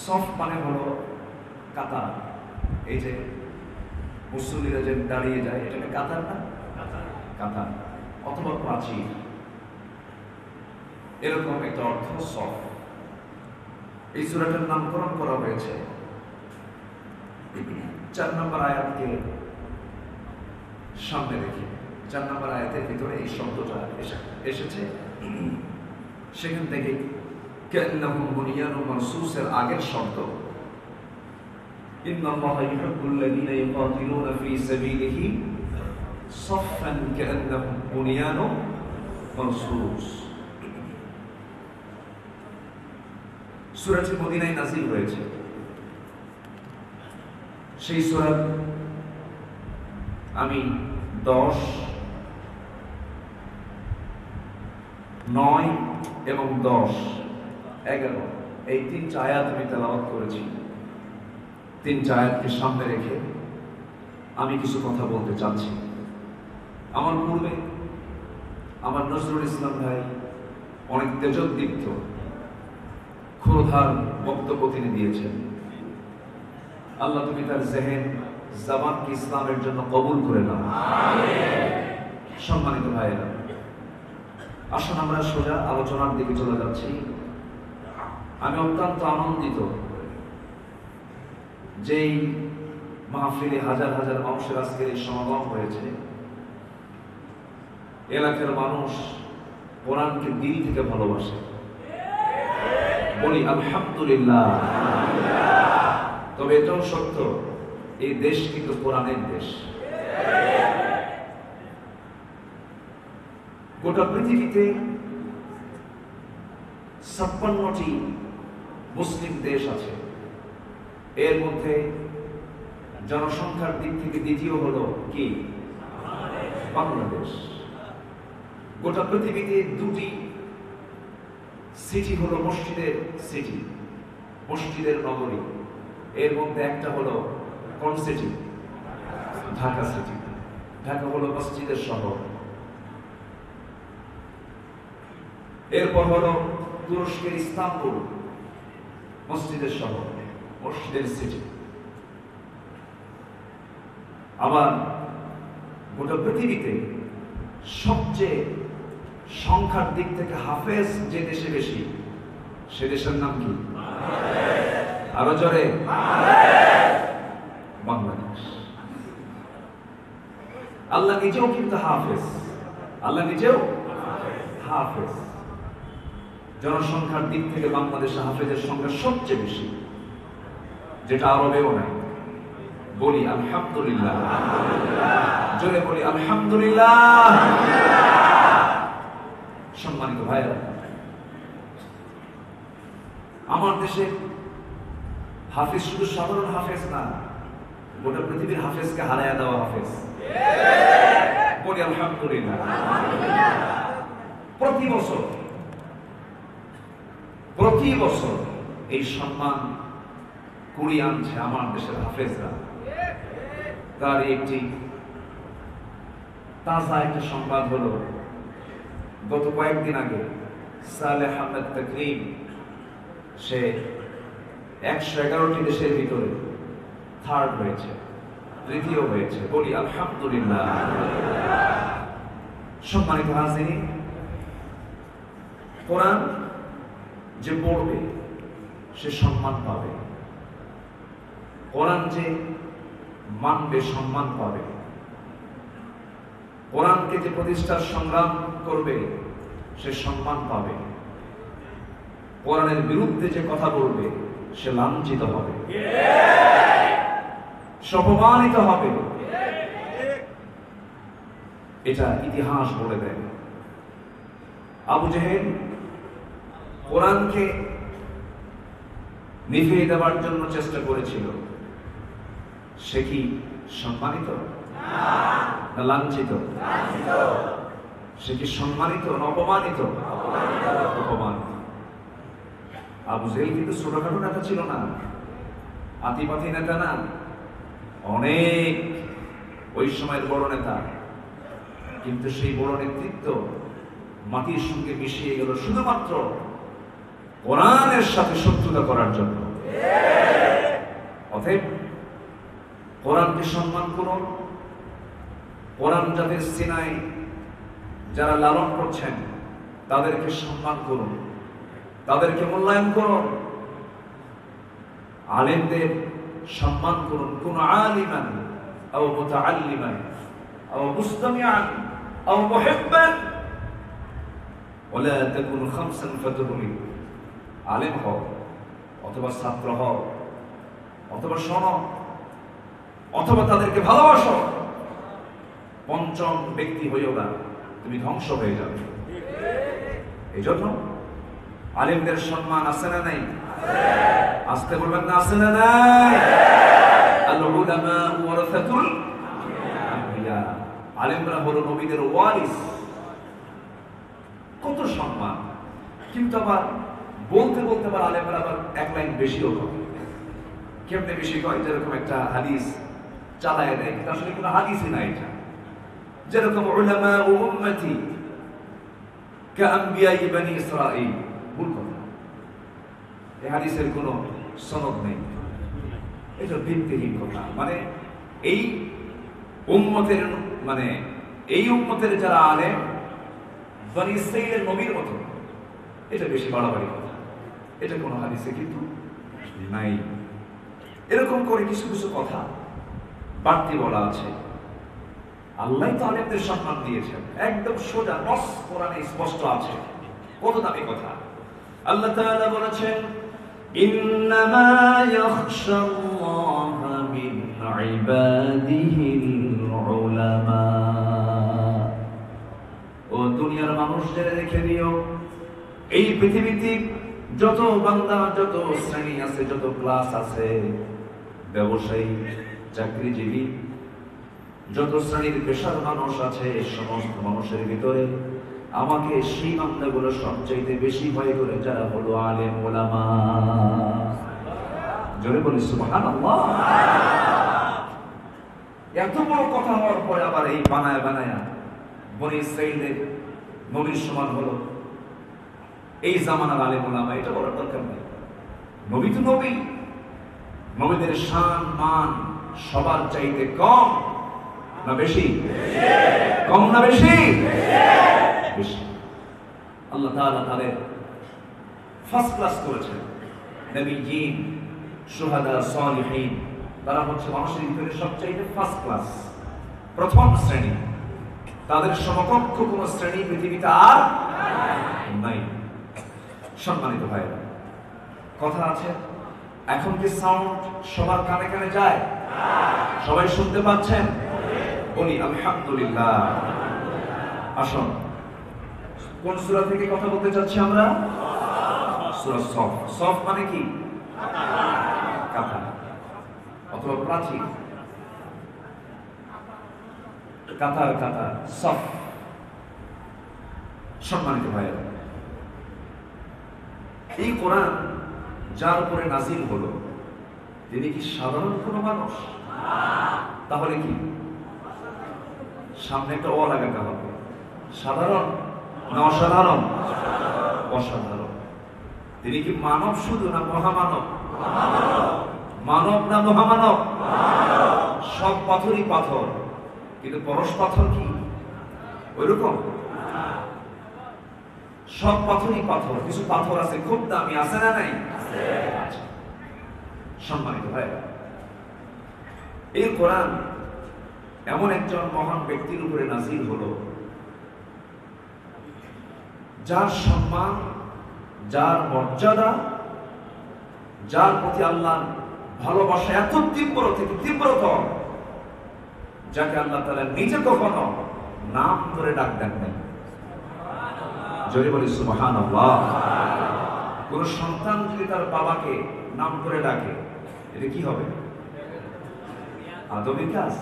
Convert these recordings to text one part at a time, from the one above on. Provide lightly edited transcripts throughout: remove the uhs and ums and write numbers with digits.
সফ মানে হলো কাতার। এই যে মুসল্লিরা যে দাঁড়িয়ে যায় এটাকে কাতার না, কাতার অথবা প্রাচীর, এরকম একটা অর্থ সফ। এই সূরাটার নামকরণ করা হয়েছে 4 নম্বর আয়াতকে সামনে রেখে। 4 নম্বর আয়াতের ভিতরে এই শব্দটা এসেছে, সেখান থেকে কান্নাহুম বুনিয়ানুম মারসুসের আগের শব্দ ইন্নাল্লাহা ইউহিব্বুল্লাযীনা ইউকাতিলুনা ফী সাবিলিহি সাফফান কান্নাহুম বুনিয়ানুম মারসুস। সূরাটি মদিনায় নাযিল হয়েছে। সেই সূরা আমি 10, 9 এবং 10, 11 এই 3টা আয়াত আমি তেলাওয়াত করেছি। 3টা আয়াতকে সামনে রেখে আমি কিছু কথা বলতে চাচ্ছি। আমার পূর্বে আমার নজরুল ইসলাম ভাই অনেক তেজোদ্দীপ্ত ক্ষুরধার বক্তব্য তিনি দিয়েছেন। আল্লাহ তুমি তার জেহেন জবানকে ইসলামের জন্য কবুল করে নাও। সম্মানিত ভাইয়েরা, আসুন আমরা সোজা আলোচনার দিকে চলে যাচ্ছি। আমি অত্যন্ত আনন্দিত যেই মাহফিলে হাজার হাজার মানুষের আজকের এই সমাগম হয়েছে। এলাকার মানুষ কোরআনকে দিল থেকে ভালোবাসে, বলি আলহামদুলিল্লাহ। তবে এটাও সত্য, এই দেশ কিন্তু কোরআনের দেশ। গোটা পৃথিবীতে 56টি মুসলিম দেশ আছে। এর মধ্যে জনসংখ্যার দিক থেকে দ্বিতীয় হলো কি? বাংলাদেশ। গোটা পৃথিবীতে 2টি সিটি হলো মসজিদের সিটি, মসজিদের নগরী। এর মধ্যে একটা হলো কোন সিটি? ঢাকা সিটি। ঢাকা হলো মসজিদের শহর। এরপর হলো তুরস্কের ইস্তাম্বুল, মসজিদের শহর, মসজিদের সিটি। আবার গোটা পৃথিবীতে সবচেয়ে সংখ্যার দিক থেকে হাফেজ যে দেশে বেশি, সে দেশের নাম কি? আরো জোরে, বাংলাদেশ। আল্লাহ নিজেও কিন্তু হাফেজ, আল্লাহ নিজেও হাফেজ। জনসংখ্যার দিক থেকে বাংলাদেশে হাফেজের সংখ্যা সবচেয়ে বেশি, যেটা আরবেও নাই। বলি আলহামদুলিল্লাহ, জোরে বলি আলহামদুলিল্লাহ। সম্মানিত ভাইরা, আমার দেশে হাফেজ শুধু সাধারণ হাফেজ না, গোটা পৃথিবীর হাফেজকে হারায়া দেওয়া হাফেজ। বলি আলহামদুলিল্লাহ। প্রতি বছর এই সম্মান কুড়িয়ে আনছে আমার দেশের হাফেজরা। তার একটি তাজা একটা সংবাদ হলো, গত কয়েকদিন আগে সালেহ আহমেদ তাকরিম, সে 111টি দেশের ভিতরে থার্ড হয়েছে, তৃতীয় হয়েছে। বলি আলহামদুলিল্লাহ। সম্মানিত হাজিরিন, কোরআন যে পড়বে সে সম্মান পাবে, কোরআন যে মানবে সম্মান পাবে, কোরআনকে যে প্রতিষ্ঠার সংগ্রাম করবে সে সম্মান পাবে, কোরআনের বিরুদ্ধে যে কথা বলবে সে লাঞ্ছিত হবে, অপমানিত হবে। এটা ইতিহাস বলে দেয়। আবু জেহেল কোরআনকে নিভিয়ে দেওয়ার জন্য চেষ্টা করেছিল। সে কি সম্মানিত না লাঞ্ছিত? সে কি সম্মানিত না অপমানিত? অপমানিত। আবু জেহেল কিন্তু ছোটখাটো নেতা ছিল না, আতিপাতি নেতা না, অনেক ওই সময়ের বড় নেতা। কিন্তু সেই বড় নেতৃত্ব মাটির সঙ্গে মিশিয়ে গেল শুধুমাত্র কোরআনের সাথে শত্রুতা করার জন্য। অতএব কোরআনকে সম্মান করুন। কোরআন যাদের সিনায় যারা লালন করছেন তাদেরকে সম্মান করুন, তাদেরকে মূল্যায়ন করুন। আলেমদের সম্মান করুন। কোন আলিমান আও মুতাআল্লিমান আও মুস্তামিআন আও মুহিব্বান ওয়ালা তাকুন খামসান ফাতহুলি। আলেম হও অথবা ছাত্র হও অথবা শোনো অথবা তাদেরকে ভালোবাসো, পঞ্চম ব্যক্তি হইও না, তুমি ধ্বংস হয়ে যাবে। এই জন্য আলেমদের সম্মান আছে না নাই? আসতে বলবেন না, আছে না নাই? আল উলামা ওয়ারাসাতুল আম্বিয়া, আলেমরা হলো নবীদের ওয়ারিস। কত সম্মান! কিন্তু আবার বলতে বলতে আবার আলেমরা আবার এক লাইন বেশিও করে। কেমনে বেশি কয়? যেরকম একটা হাদিস চালায় দেয়, কিন্তু আসলে কোনো হাদিসই না এটা। যেরকম উলামা ও উম্মতি কাআম্বিয়া বনি ইসরাঈল, ভুল কথা। এই হাদিসের কোনো সনদ নেই, এটা ভিত্তিহীন কথা। মানে এই উম্মতের যারা আলেম বনি ইসরাঈলের নবীর মতো, এটা বেশি বাড়াবাড়ি কথা। এটা কোনো হাদিসে কিন্তু নাই। এরকম করে কিছু কিছু কথা বাড়তি বলা আছে। আল্লাহ তো আলেমদের সম্মান দিয়েছেন, একদম সোজা নস কোরআনে স্পষ্ট আছে। কত দামি কথা! আল্লাহ তাআলা বলেছেন, ইন্নামা ইয়াখশাল্লাহা মিন ইবাদিহিল উলামা। ও দুনিয়ার মানুষদের রেখে দিও, এই পৃথিবীতে যত বান্দা, যত শ্রেণী আছে, যত ক্লাস আছে, ব্যবসায়ী, চাকরিজীবী, যত শ্রেণীর পেশার মানুষ আছে, সমস্ত মানুষের ভিতরে আমাকে সেই বান্দাগুলো সবচাইতে বেশি ভয় করে যারা হলো আলেম ওলামা। জোরে বলি সুবহানাল্লাহ। এত বড় কথা হওয়ার পরে আবার এই বানায় বনি ইসরাঈলের নবীর সমান হলো এই জামানার আলেম ওলামা, এটা বলার দরকার নেই। নবী তো নবী, নবীদের শান মান সবার চাইতে কম না বেশি? কম না বেশি? বেশি। আল্লাহ তাআলা তাদের ফার্স্ট ক্লাস করেছেন। নবীয়িন, শুহাদা, সালিহিন, তারা হচ্ছে মানুষের ভিতরে সবচাইতে ফার্স্ট ক্লাস, প্রথম শ্রেণী। তাদের সমকক্ষ কোন শ্রেণী পৃথিবীতে আর নাই। সম্মানিত ভাইরা, কথা আছে, এখন কি সাউন্ড সবার কানে কানে যায়? সবাই শুনতে পাচ্ছেন? বলি আলহামদুলিল্লাহ। আসুন, কোন সূরা থেকে কথা বলতে চাচ্ছি আমরা? সূরা সফ। সফ মানে কি? কাতার অথবা প্রাচীর। কাতার কাতার, সফ। সম্মানিত ভাইরা, এই কোরআন যার উপরে নাজিল হলো, তিনি কি সাধারণ কোনো মানুষ? তাহলে কি সামনে একটা ও লাগাতে হবে? সাধারণ না অসাধারণ? অসাধারণ। তিনি কি মানব শুধু না মহামানব? মানব না মহামানব? সব পাথরই পাথর, কিন্তু পরশ পাথর কি ওইরকম? সব পাথরই পাথর, কিছু পাথর আছে খুব দামি, আছে না নাই? সম্মানিত ভাই, এই কোরআন এমন একজন মহান ব্যক্তির উপরে নাজিল হলো, যার সম্মান, যার মর্যাদা, যার প্রতি আল্লাহর ভালোবাসা এত তীব্র থেকে তীব্রতর, যাকে আল্লাহ তাআলা নিজে কখনো নাম ধরে ডাক দেন নাই। জোরে বলি সুবহানাল্লাহ। কোন সন্তান যদি তার বাবাকে নাম ধরে ডাকে, এটা কি হবে? আদবের কাজ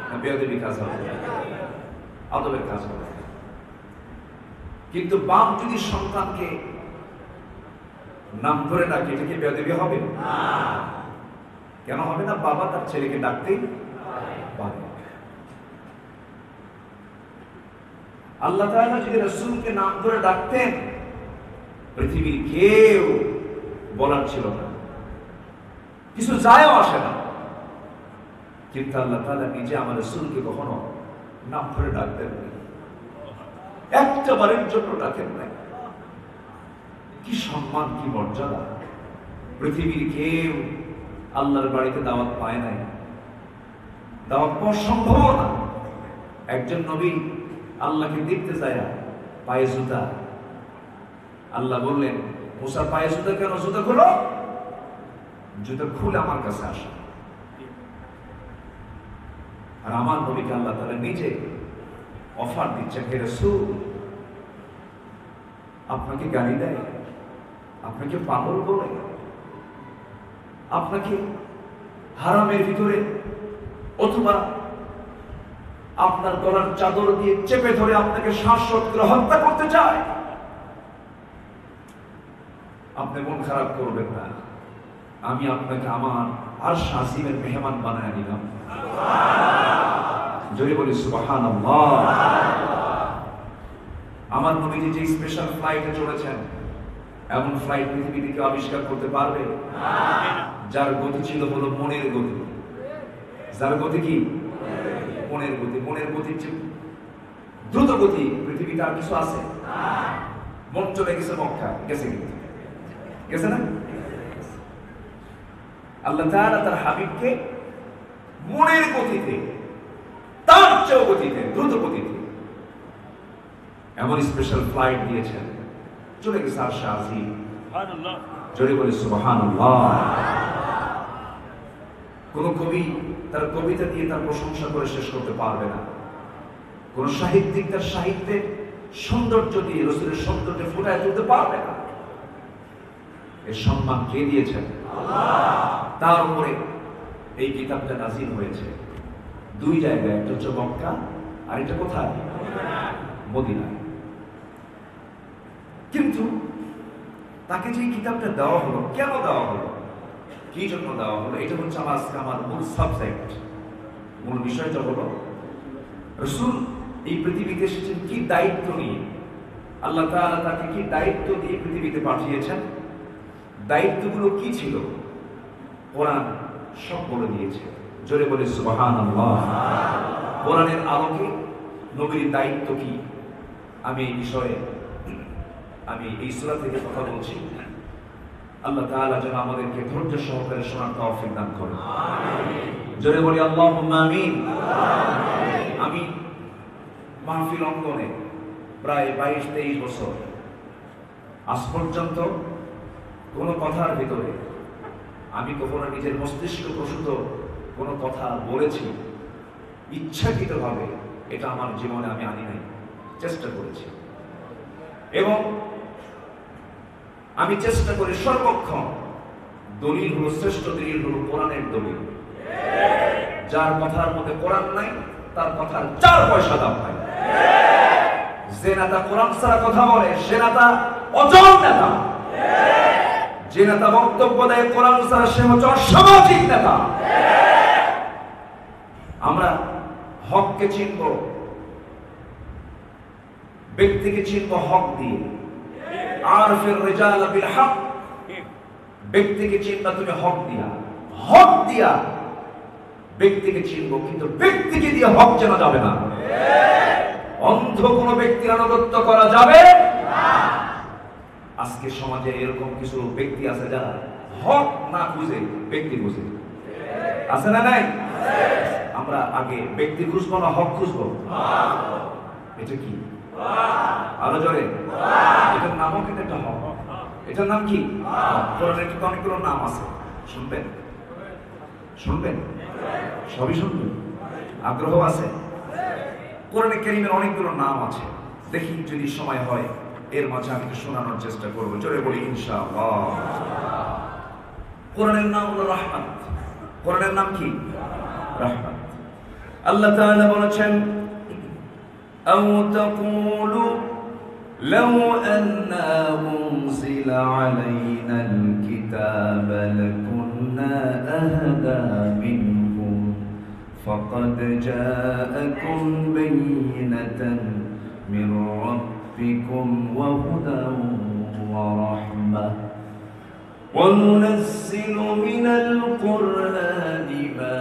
না বেয়াদবির কাজ হবে? আদবের কাজ হবে। কিন্তু বাপ যদি সন্তানকে নাম ধরে ডাকে, এটা কি বেয়াদবি হবে? কেন হবে না? বাবা তার ছেলেকে ডাকতেই পারে। আল্লাহ তাআলা যদি রাসূলকে নাম ধরে ডাকতেন, পৃথিবীর কেউ বলার ছিল না। কিছু যায়ও আসে না। কিন্তু আল্লাহ তাআলা নিজে আমার রাসূলকে কখনো নাম ধরে ডাকতেন না, একটা বারের জন্য ডাকেন নাই। কি সম্মান, কি মর্যাদা! পৃথিবীর কেউ আল্লাহর বাড়িতে দাওয়াত পায় নাই, দাওয়াত পাওয়া সম্ভব না। একজন নবী আল্লাহকে দেখতে যায়, পায়ে জুতা। আল্লাহ বললেন, মুসা পায়ে জুতা কেন? জুতা খুলো। জুতা খুলে আমার কাছে আসে। আর আমার নবীকে আল্লাহ তাআলা নিজে অফার দিচ্ছেন, হে রাসূল, আপনাকে গালি দেয়, আপনাকে পাগল বলে, আপনাকে হারামের ভিতরে অথবা আপনার গলার চাদর দিয়ে চেপে ধরে আপনাকে শ্বাসরোধ করে হত্যা করতে চায়, আপনি মন খারাপ করবেন না। আমি আপনাকে আমার আরশ আজিমের মেহমান বানায় নিলাম। জোরে বলি সুবহানাল্লাহ। আমার নবীজি যে স্পেশাল ফ্লাইটে চলেছেন, এমন ফ্লাইট পৃথিবীতে কেউ আবিষ্কার করতে পারবে? যার গতি ছিল হলো মনের গতি। যার গতি কি? মনের গতি। মনের গতির যে দ্রুত গতি পৃথিবীতে আর কিছু আছে? মন চলে গেছে মক্কা, গেছে কিন্তু, গেছে না? আল্লাহ তাআলা তার হাবিবকে মনের গতিতে, তার চেয়ে গতিতে, দ্রুত গতিতে এমন স্পেশাল ফ্লাইট দিয়েছেন, চলে গেছে আরশে আজিম। সুবহানাল্লাহ। জোরে বলি সুবহানাল্লাহ। কোন কবি তার কবিতা দিয়ে তার প্রশংসা করে শেষ করতে পারবে না। কোন সাহিত্যিক তার সাহিত্যের সৌন্দর্য দিয়ে রাসূলের সৌন্দর্য ফুটায় তুলতে পারবে না। এই সম্মান কে দিয়েছেন? আল্লাহ। তার উপরে এই কিতাবটা নাযিল হয়েছে দুই জায়গায়, একটা হচ্ছে মক্কা আর একটা কোথায়? মদিনায়। কিন্তু তাকে যে কিতাবটা দেওয়া হলো, কেন দেওয়া হলো, কি জন্য দেওয়া হলো, এটা হচ্ছে আমার মূল সাবজেক্ট। মূল বিষয়টা হলো রাসূল এই পৃথিবীতে এসেছেন কি দায়িত্ব নিয়ে। আল্লাহ তাআলা তাকে কি দায়িত্ব দিয়ে পৃথিবীতে পাঠিয়েছেন, দায়িত্বগুলো কি ছিল, কোরআন সব বলে দিয়েছে। জোরে বলে সুবহানাল্লাহ। কোরআনের আলোকে নবীর দায়িত্ব কি, আমি এই বিষয়ে আমি এই সূরা থেকে কথা বলছি। আল্লাহ তাআলা যেন আমাদেরকে ধৈর্য সহকারে শোনার তৌফিক দান করেন। আমিন। জোরে বলি আল্লাহুম্মা আমিন। আমি মাহফিল অঙ্গনে প্রায় 22-23 বছর, আজ পর্যন্ত কোন কথার ভিতরে আমি কখনো নিজের মস্তিষ্ক প্রসূত কোন কথা বলেছি ইচ্ছাকৃতভাবে, এটা আমার জীবনে আমি আনি নাই, চেষ্টা করেছি। এবং আমি চেষ্টা করি সর্বক্ষণ, দলিল হলো, শ্রেষ্ঠ দলিল হলো কোরআনের দলিল। যার কথার মধ্যে কোরআন নাই তার কথার 4 পয়সা দাম নাই। যে নেতা কোরআন ছাড়া কথা বলে সে নেতা অচল নেতা। যে নেতা বক্তব্য দেয় কোরআন ছাড়া সে হচ্ছে অসামাজিক নেতা। আমরা হককে চিনব, ব্যক্তিকে চিনব হক দিয়ে। আরফির রিজাল বিল হক, ব্যক্তিকে চিনবা তুমি হক দিয়া, হক দিয়া ব্যক্তিকে চিনব, কিন্তু ব্যক্তিকে দিয়ে হক চেনা যাবে না। অন্ধ কোন ব্যক্তির আনুগত্য করা যাবে না। আজকে সমাজে এরকম কিছু ব্যক্তি আছে যারা হক না খুঁজে ব্যক্তি খুঁজে, আছে না নাই? আমরা আগে ব্যক্তি খুঁজবো না হক খুঁজবো? এটা কি? আরো জোরে। এটার নামও কিন্তু একটা হক। এটার নাম কি? কোরআনের কিন্তু অনেকগুলো নাম আছে, শুনবেন? শুনবেন? সবই শুনবেন? আগ্রহ আছে? কোরআনে কারীমের অনেকগুলো নাম আছে, দেখি যদি সময় হয় এর মাঝে আমি একটু শোনানোর চেষ্টা করবো। জোরে বলি ইনশাআল্লাহ। কোরআনের নাম হলো রহমত। কোরআনের নাম কি? রহমত। আল্লাহ তাআলা বলেছেন, আও তাকুলু লাউ আন্না উনজিলা আলাইনাল কিতাবা লাকুন্না আহদা মিনহুম ফাকাদ জাআকুম বাইয়িনাতান মির রাব্বিকুম ওয়া হুদান ওয়া রাহমাহ وَنُنَزِّلُ مِنَ الْقُرْآنِ مَا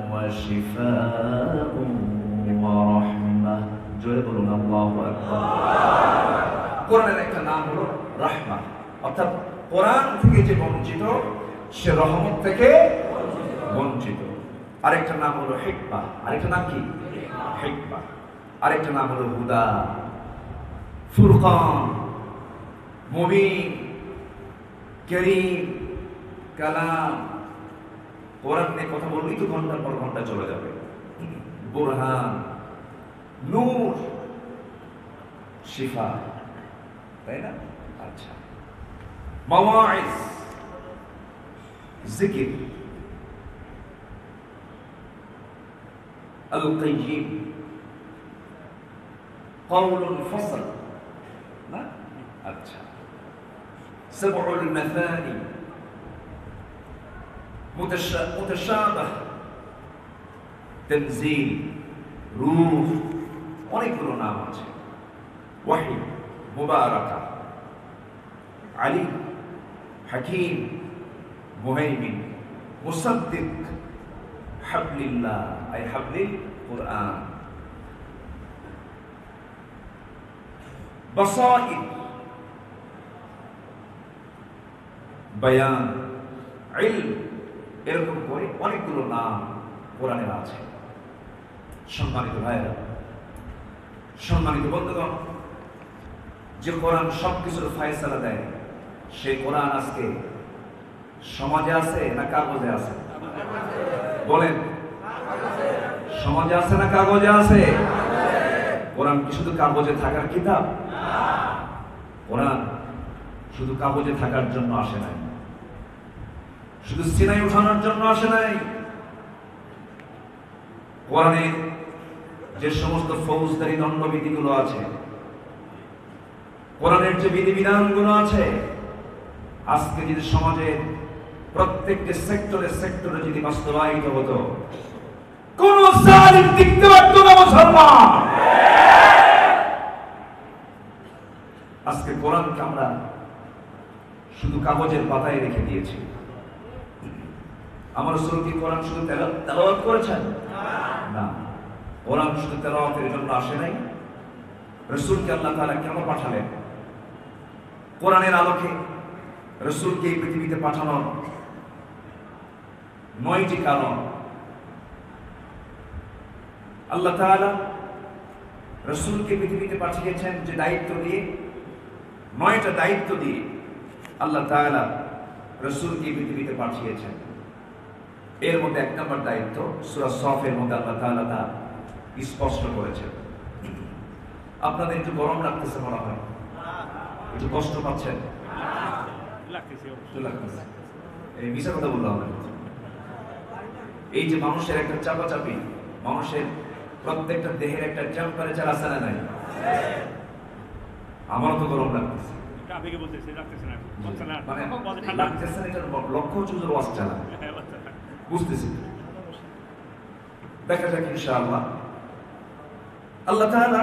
هُوَ شِفَاءٌ وَرَحْمَةٌ জোরে বলুন আল্লাহু আকবার। কোরআনের একটা নাম হলো রাহমা, অর্থাৎ কোরআন থেকে যে বঞ্চিত সে রহমত থেকে বঞ্চিত। আরেকটা নাম হলো হিকমা, আরেকটা নাম কি হিকমা, আরেকটা নাম হলো হুদা, ফুরকান, মুবিন, করিম, কালাম। কোরআন নিয়ে কথা বললেই তো ঘন্টার পর ঘন্টা চলে যাবে। বুরহান, নূর, শিফা, তাই না? আচ্ছা, মাওয়াইজ, জিকির, আল কাইয়িম, কওলুল ফসল, না? আচ্ছা, সাবউল মাসানি, মুতাশাবাহ, তানজিল, রূহ, অনেকগুলো নাম আছে। ওয়াহি, মুবারাকা, আলী, হাকিম, মুহাইমিন, মুসাদ্দিক, হাবলিল্লাহ আই হাবলিল কুরআন, বাসাইর, বায়ান, ইলম, এরকম করে অনেকগুলো নাম কোরআনের আছে। সম্মানিত ভাইরা, সম্মানিত বন্ধুগণ, যে কোরআন সবকিছুর ফায়সালা দেয় সেই কোরআন আজকে সমাজে আছে না কাগজে আছে? বলেন, সমাজে আছে না কাগজে আছে? কোরআন কি শুধু কাগজে থাকার কিতাব? কোরআন শুধু কাগজে থাকার জন্য আসে নাই, শুধু সিনাই উঠানোর জন্য আসে নাই। কোরআনে যে সমস্ত ফৌজদারি দণ্ডবিধিগুলো আছে, কোরআনের যে বিধিবিধানগুলো আছে, আজকে যদি সমাজের প্রত্যেকটি সেক্টরে সেক্টরে যদি বাস্তবায়িত হতো, কোন জালিম টিকতে পারত না মুসলমান। আজকে কোরআনকে আমরা শুধু কাগজের পাতায় রেখে দিয়েছি। আমার রাসূল কি কোরআন শুধু তেলাওয়াত করেছেন? না, কোরআন শুধু তেলাওয়াতের জন্য আসে নাই। রাসূলকে আল্লাহ তাআলা কেন পাঠালেন? কোরআনের আলোকে রাসূলকে এই পৃথিবীতে পাঠানোর 9টি কারণ। আল্লাহ তাআলা রাসূলকে পৃথিবীতে পাঠিয়েছেন যে দায়িত্ব দিয়ে, 9টা দায়িত্ব দিয়ে আল্লাহ তাআলা রাসূলকে পৃথিবীতে পাঠিয়েছেন। এর মধ্যে 1 নম্বর দায়িত্ব সূরা সফের মধ্যে আল্লাহ তাআলা তা স্পষ্ট করেছেন। আপনাদের একটু গরম লাগতেছে মনে হয়, একটু কষ্ট পাচ্ছেন? লাগতেছে। এই মিশা কথা বললাম না। এই যে মানুষের একটা চাপাচাপি, মানুষের প্রত্যেকটা দেহের একটা টেম্পারেচার আছে না নাই? আমারও তো গরম লাগতেছে। মানে লাগতেছে না, এটার লক্ষ্য হচ্ছে যে ওয়াজ চালা। বুঝতেছি, দেখা যাক ইনশাআল্লাহ। আল্লাহ তাআলা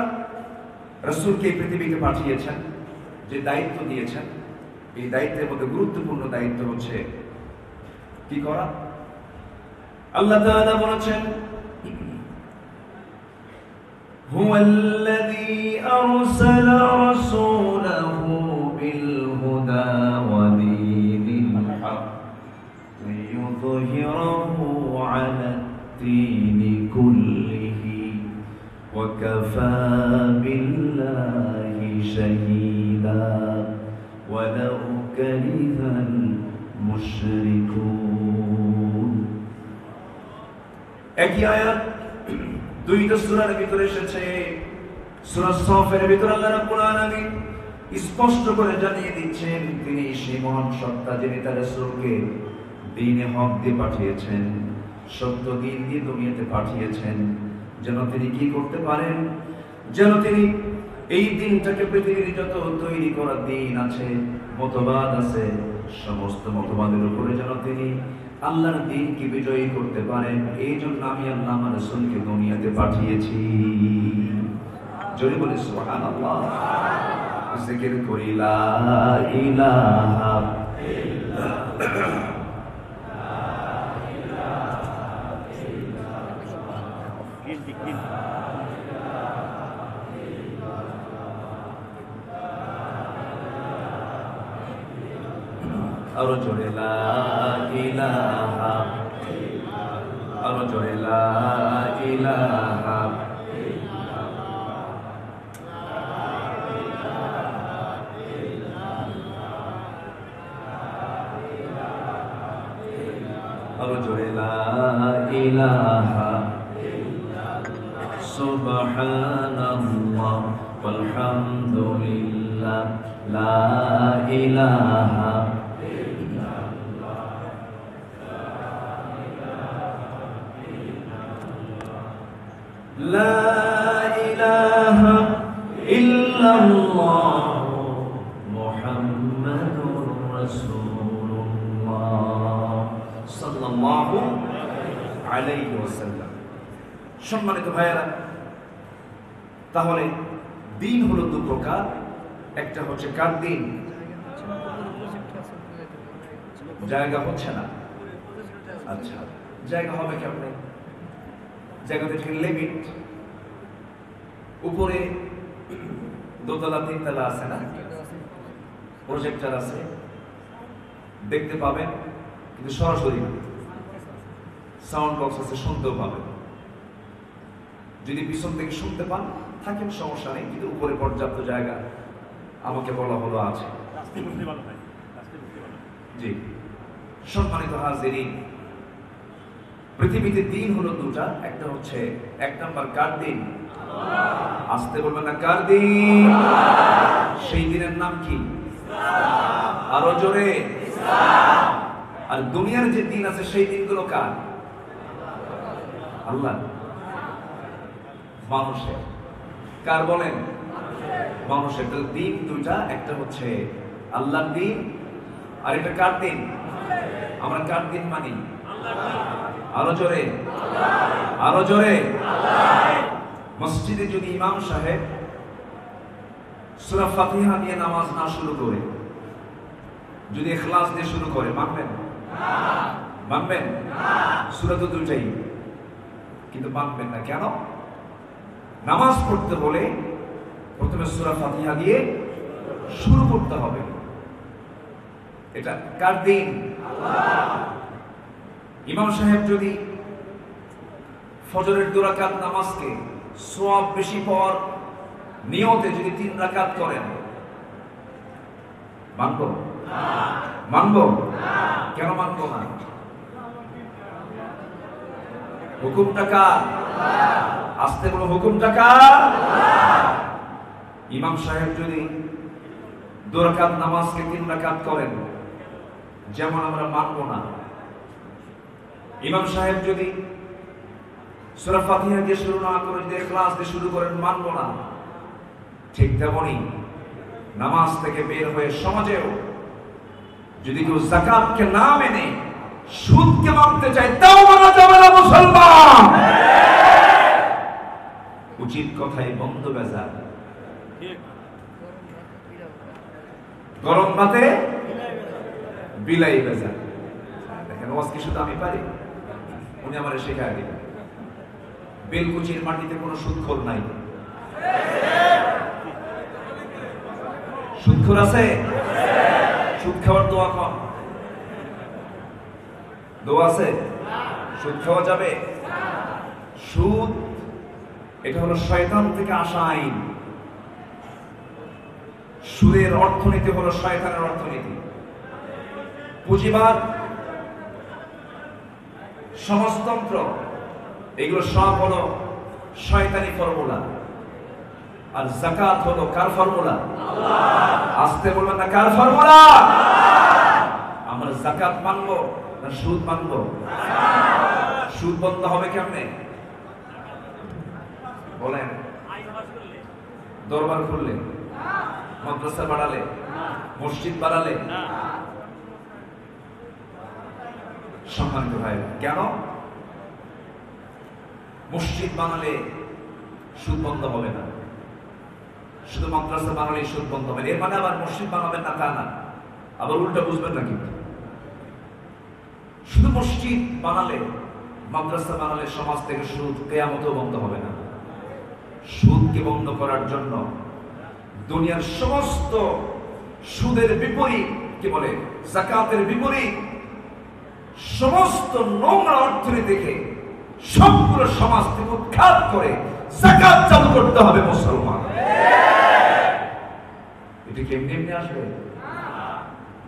রাসূলকে এই পৃথিবীতে পাঠিয়েছেন, যে দায়িত্ব দিয়েছেন, এই দায়িত্বের মধ্যে গুরুত্বপূর্ণ দায়িত্ব হচ্ছে কি করা? আল্লাহ তাআলা বলেছেন, হুয়াল্লাযী আরসালা রাসূলাহু বিল হুদা ওয়া দীনিল হক লিইয়ুযহিরাহু আলাদ-দীনি কুল্লিহি ওয়া কাফা বিল্লাহি শাহীদা ওয়ালাউ কারিহাল মুশরিকুন। একই আয়াত দুইটা সূরার ভিতরে এসেছে। সূরা সফের ভিতরে আল্লাহ রাব্বুল আলামিন স্পষ্ট করে জানিয়ে দিচ্ছেন তিনি সেই মহান সত্তা যিনি তার রাসূলকে দ্বীনে হক দিয়ে পাঠিয়েছেন, সত্য দ্বীন দিয়ে দুনিয়াতে পাঠিয়েছেন, যেন তিনি কি করতে পারেন, যেন তিনি এই দিনটাকে পৃথিবীর যত তৈরি করা দিন আছে, মতবাদ আছে, সমস্ত মতবাদের উপরে যেন তিনি আল্লাহর দ্বীনকে বিজয়ী করতে পারেন। এই জন্য আমি আল্লাহ আমার রাসূলকে দুনিয়াতে পাঠিয়েছি। জোরে বলি সুবহানাল্লাহ। জিকির করি লা ইলাহা ইল্লাল্লাহ আরো জোরে লা ইলাহা, আরো জোরে লা ইলাহা। আরো জোরে লা ইলাহা, সুবহানাল্লাহ ওয়ালহামদুলিল্লাহ, লা ইলাহা ইল্লাল্লাহ, লা ইলাহা ইল্লাল্লাহ মুহাম্মাদুর রাসূলুল্লাহ সাল্লাল্লাহু আলাইহি ওয়াসাল্লাম। সম্মানিত ভাইয়েরা, তাহলে দিন হলো দু প্রকার। একটা হচ্ছে কার দিন, জায়গা হচ্ছে না। আচ্ছা, জায়গা হবে কেমনে? জায়গাতে ঠিক লিমিট, উপরে দোতলা তিনতলা আছে না, প্রজেক্টর আছে, দেখতে পাবেন, কিন্তু সরাসরি না। সাউন্ড বক্স আছে, শুনতেও পাবেন। যদি পিছন থেকে শুনতে পান থাকেন, সমস্যা নেই, কিন্তু উপরে পর্যাপ্ত জায়গা আমাকে বলা হলো আছে। জি, সম্মানিত হাজিরিন, পৃথিবীতে দিন হলো দুটা। একটা হচ্ছে, এক নাম্বার কার দিন? আসতে বলবেন না, কার দিন? সেই দিনের নাম কি? আরো জোরে। আর দুনিয়ার যে দিন আছে সেই দিনগুলো কার? আল্লাহ, মানুষের। কার বলেন? মানুষের। তাহলে দিন দুইটা, একটা হচ্ছে আল্লাহর দিন, আর এটা কার দিন? আমরা কার দিন মানি? আরো জোরে, আরো জোরে। মসজিদে যদি ইমাম সাহেব সূরা ফাতিহা দিয়ে নামাজ না শুরু করে, যদি ইখলাস দিয়ে শুরু করে, মানবেন? মানবেন? সূরা তো দুইটাই, কিন্তু মানবেন না কেন? নামাজ পড়তে হলে প্রথমে সূরা ফাতিহা দিয়ে শুরু করতে হবে। এটা কার দিন? ইমাম সাহেব যদি ফজরের 2 রাকাত নামাজকে সওয়াব বেশি পাওয়ার নিয়তে যদি 3 রাকাত করেন, মানবো? মানবো? কেন মানবো না? হুকুমটা কার? আসতে বলো, হুকুমটা কার? ইমাম সাহেব যদি 2 রাকাত নামাজকে 3 রাকাত করেন, যেমন আমরা মানবো না। ইমাম সাহেব যদি সূরা ফাতিহা দিয়ে শুরু না করে যদি ইখলাস দিয়ে শুরু করেন, মানবো না। ঠিক তেমনি নামাজ থেকে বের হয়ে সমাজেও যদি কেউ যাকাতকে না মেনে সুদকে মানতে চায়, তাও মানা যাবে না মুসলমান। উচিত কথাই বন্ধ বেজা। গরম ভাতে বিলাই বেজা। দেখেন, ওয়াজ কি শুধু আমি পারি? উনি আমারে শেখায় দিলেন। বেলকুচির মাটিতে কোনো সুদখোর নাই। সুদখোর আছে? সুদ খাওয়ার দোয়া কর। দোয়া আছে? সুদ খাওয়া যাবে? সুদ এটা হলো শয়তান থেকে আসা আইন। সুদের অর্থনীতি হলো শয়তানের অর্থনীতি। পুঁজিবাদ, সমাজতন্ত্র, এগুলো সব হলো শয়তানি ফর্মুলা। আর যাকাত হলো কার ফর্মুলা? আসতে বলবেন না, কার ফর্মুলা? আমরা যাকাত মানবো না সুদ মানবো? সুদ বন্ধ হবে কেমনে বলেন? দরবার খুললে, মাদ্রাসা বাড়ালে, মসজিদ বাড়ালে। সম্মানিত ভাই, কেন? মসজিদ বানালে সুদ বন্ধ হবে না, শুধু মাদ্রাসা বানালে সুদ বন্ধ হবে। এর মানে আবার মসজিদ বানাবেন না তা না, আবার উল্টা বুঝবেন না। কিন্তু শুধু মসজিদ বানালে, মাদ্রাসা বানালে সমাজ থেকে সুদ কিয়ামতেও বন্ধ হবে না। সুদকে বন্ধ করার জন্য দুনিয়ার সমস্ত সুদের বিপরীত কি বলে যাকাতের বিপরীত সমস্ত নোংরা অর্থনীতিকে সবগুলো সমাজ থেকে উৎখাত করে যাকাত চালু করতে হবে মুসলমান। এটা কি এমনি এমনি আসবে?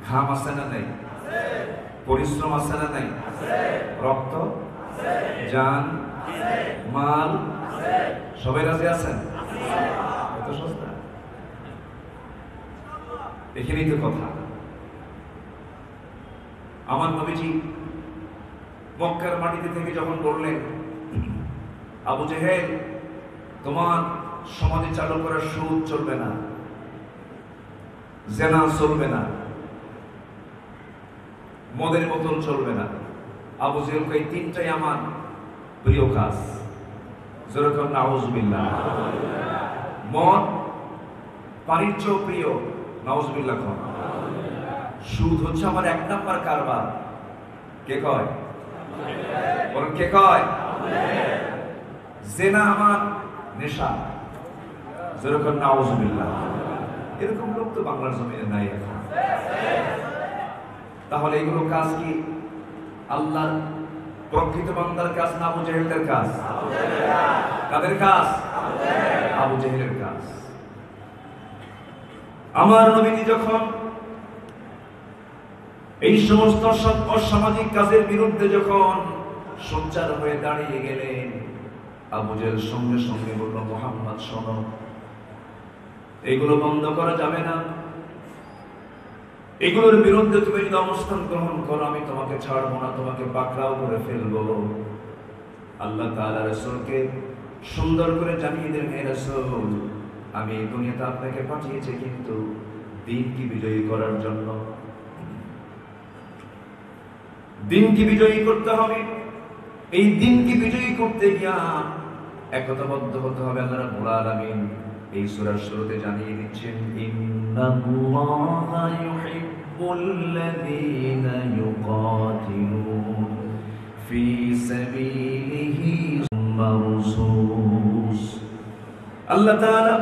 ঘাম আছে না নাই? পরিশ্রম আছে না নাই? রক্ত, জান, মাল সবাই রাজি আছেন? এত সস্তা? এখানেই তো কথা। আমার নবীজি মক্কার মাটিতে থেকে যখন বললেন, আবু জেহেল, তোমার সমাজে চালু করা সুদ চলবে না, জেনা চলবে না, মদের বোতল চলবে না। আবু জেহেল এই তিনটাই আমার প্রিয় কাজ। যেরকম নাউজুবিল্লাহ। মদ পানির চেয়েও প্রিয়, নাউজুবিল্লাহ। সুদ হচ্ছে আমার 1 নাম্বার কারবার। কে কয়? বলেন কে কয়? জেনা আমার নেশা। যেরকম নাউজুবিল্লাহ। এরকম লোক তো বাংলার জমিনে নাই এখন। তাহলে এগুলো কাজ কি আল্লাহর প্রকৃত বান্দার কাজ না আবু জেহেলের কাজ? কাদের কাজ? আবু জেহেলের কাজ। আমার নবীজি যখন এই সমস্ত অসামাজিক কাজের বিরুদ্ধে যখন সোচ্চার হয়ে দাঁড়িয়ে গেলেন, আবু জেহেল সঙ্গে সঙ্গে বলল, মুহাম্মদ শোনো, এগুলো বন্ধ করা যাবে না। এগুলোর বিরুদ্ধে তুমি যদি অবস্থান গ্রহণ করো, আমি তোমাকে ছাড়বো না, তোমাকে পাকড়াও করে ফেলবো। আল্লাহ তাআলা রাসূলকে সুন্দর করে জানিয়ে দিলেন, হে রাসূল, আমি এই দুনিয়াতে আপনাকে পাঠিয়েছি কিন্তু দ্বীনকে বিজয়ী করার জন্য। দ্বীনকে বিজয়ী করতে হবে। এই দ্বীনকে বিজয়ী করতে গিয়া একতাবদ্ধ হতে হবে। আল্লাহ রাব্বুল আলামিন এই সূরার শুরুতে জানিয়ে দিচ্ছেন, ইন্নাল্লাহা ইউহিব্বুল্লাযীনা ইউকাতিলুন ফি সাবিলিহি মারসুস। আল্লাহ তাআলা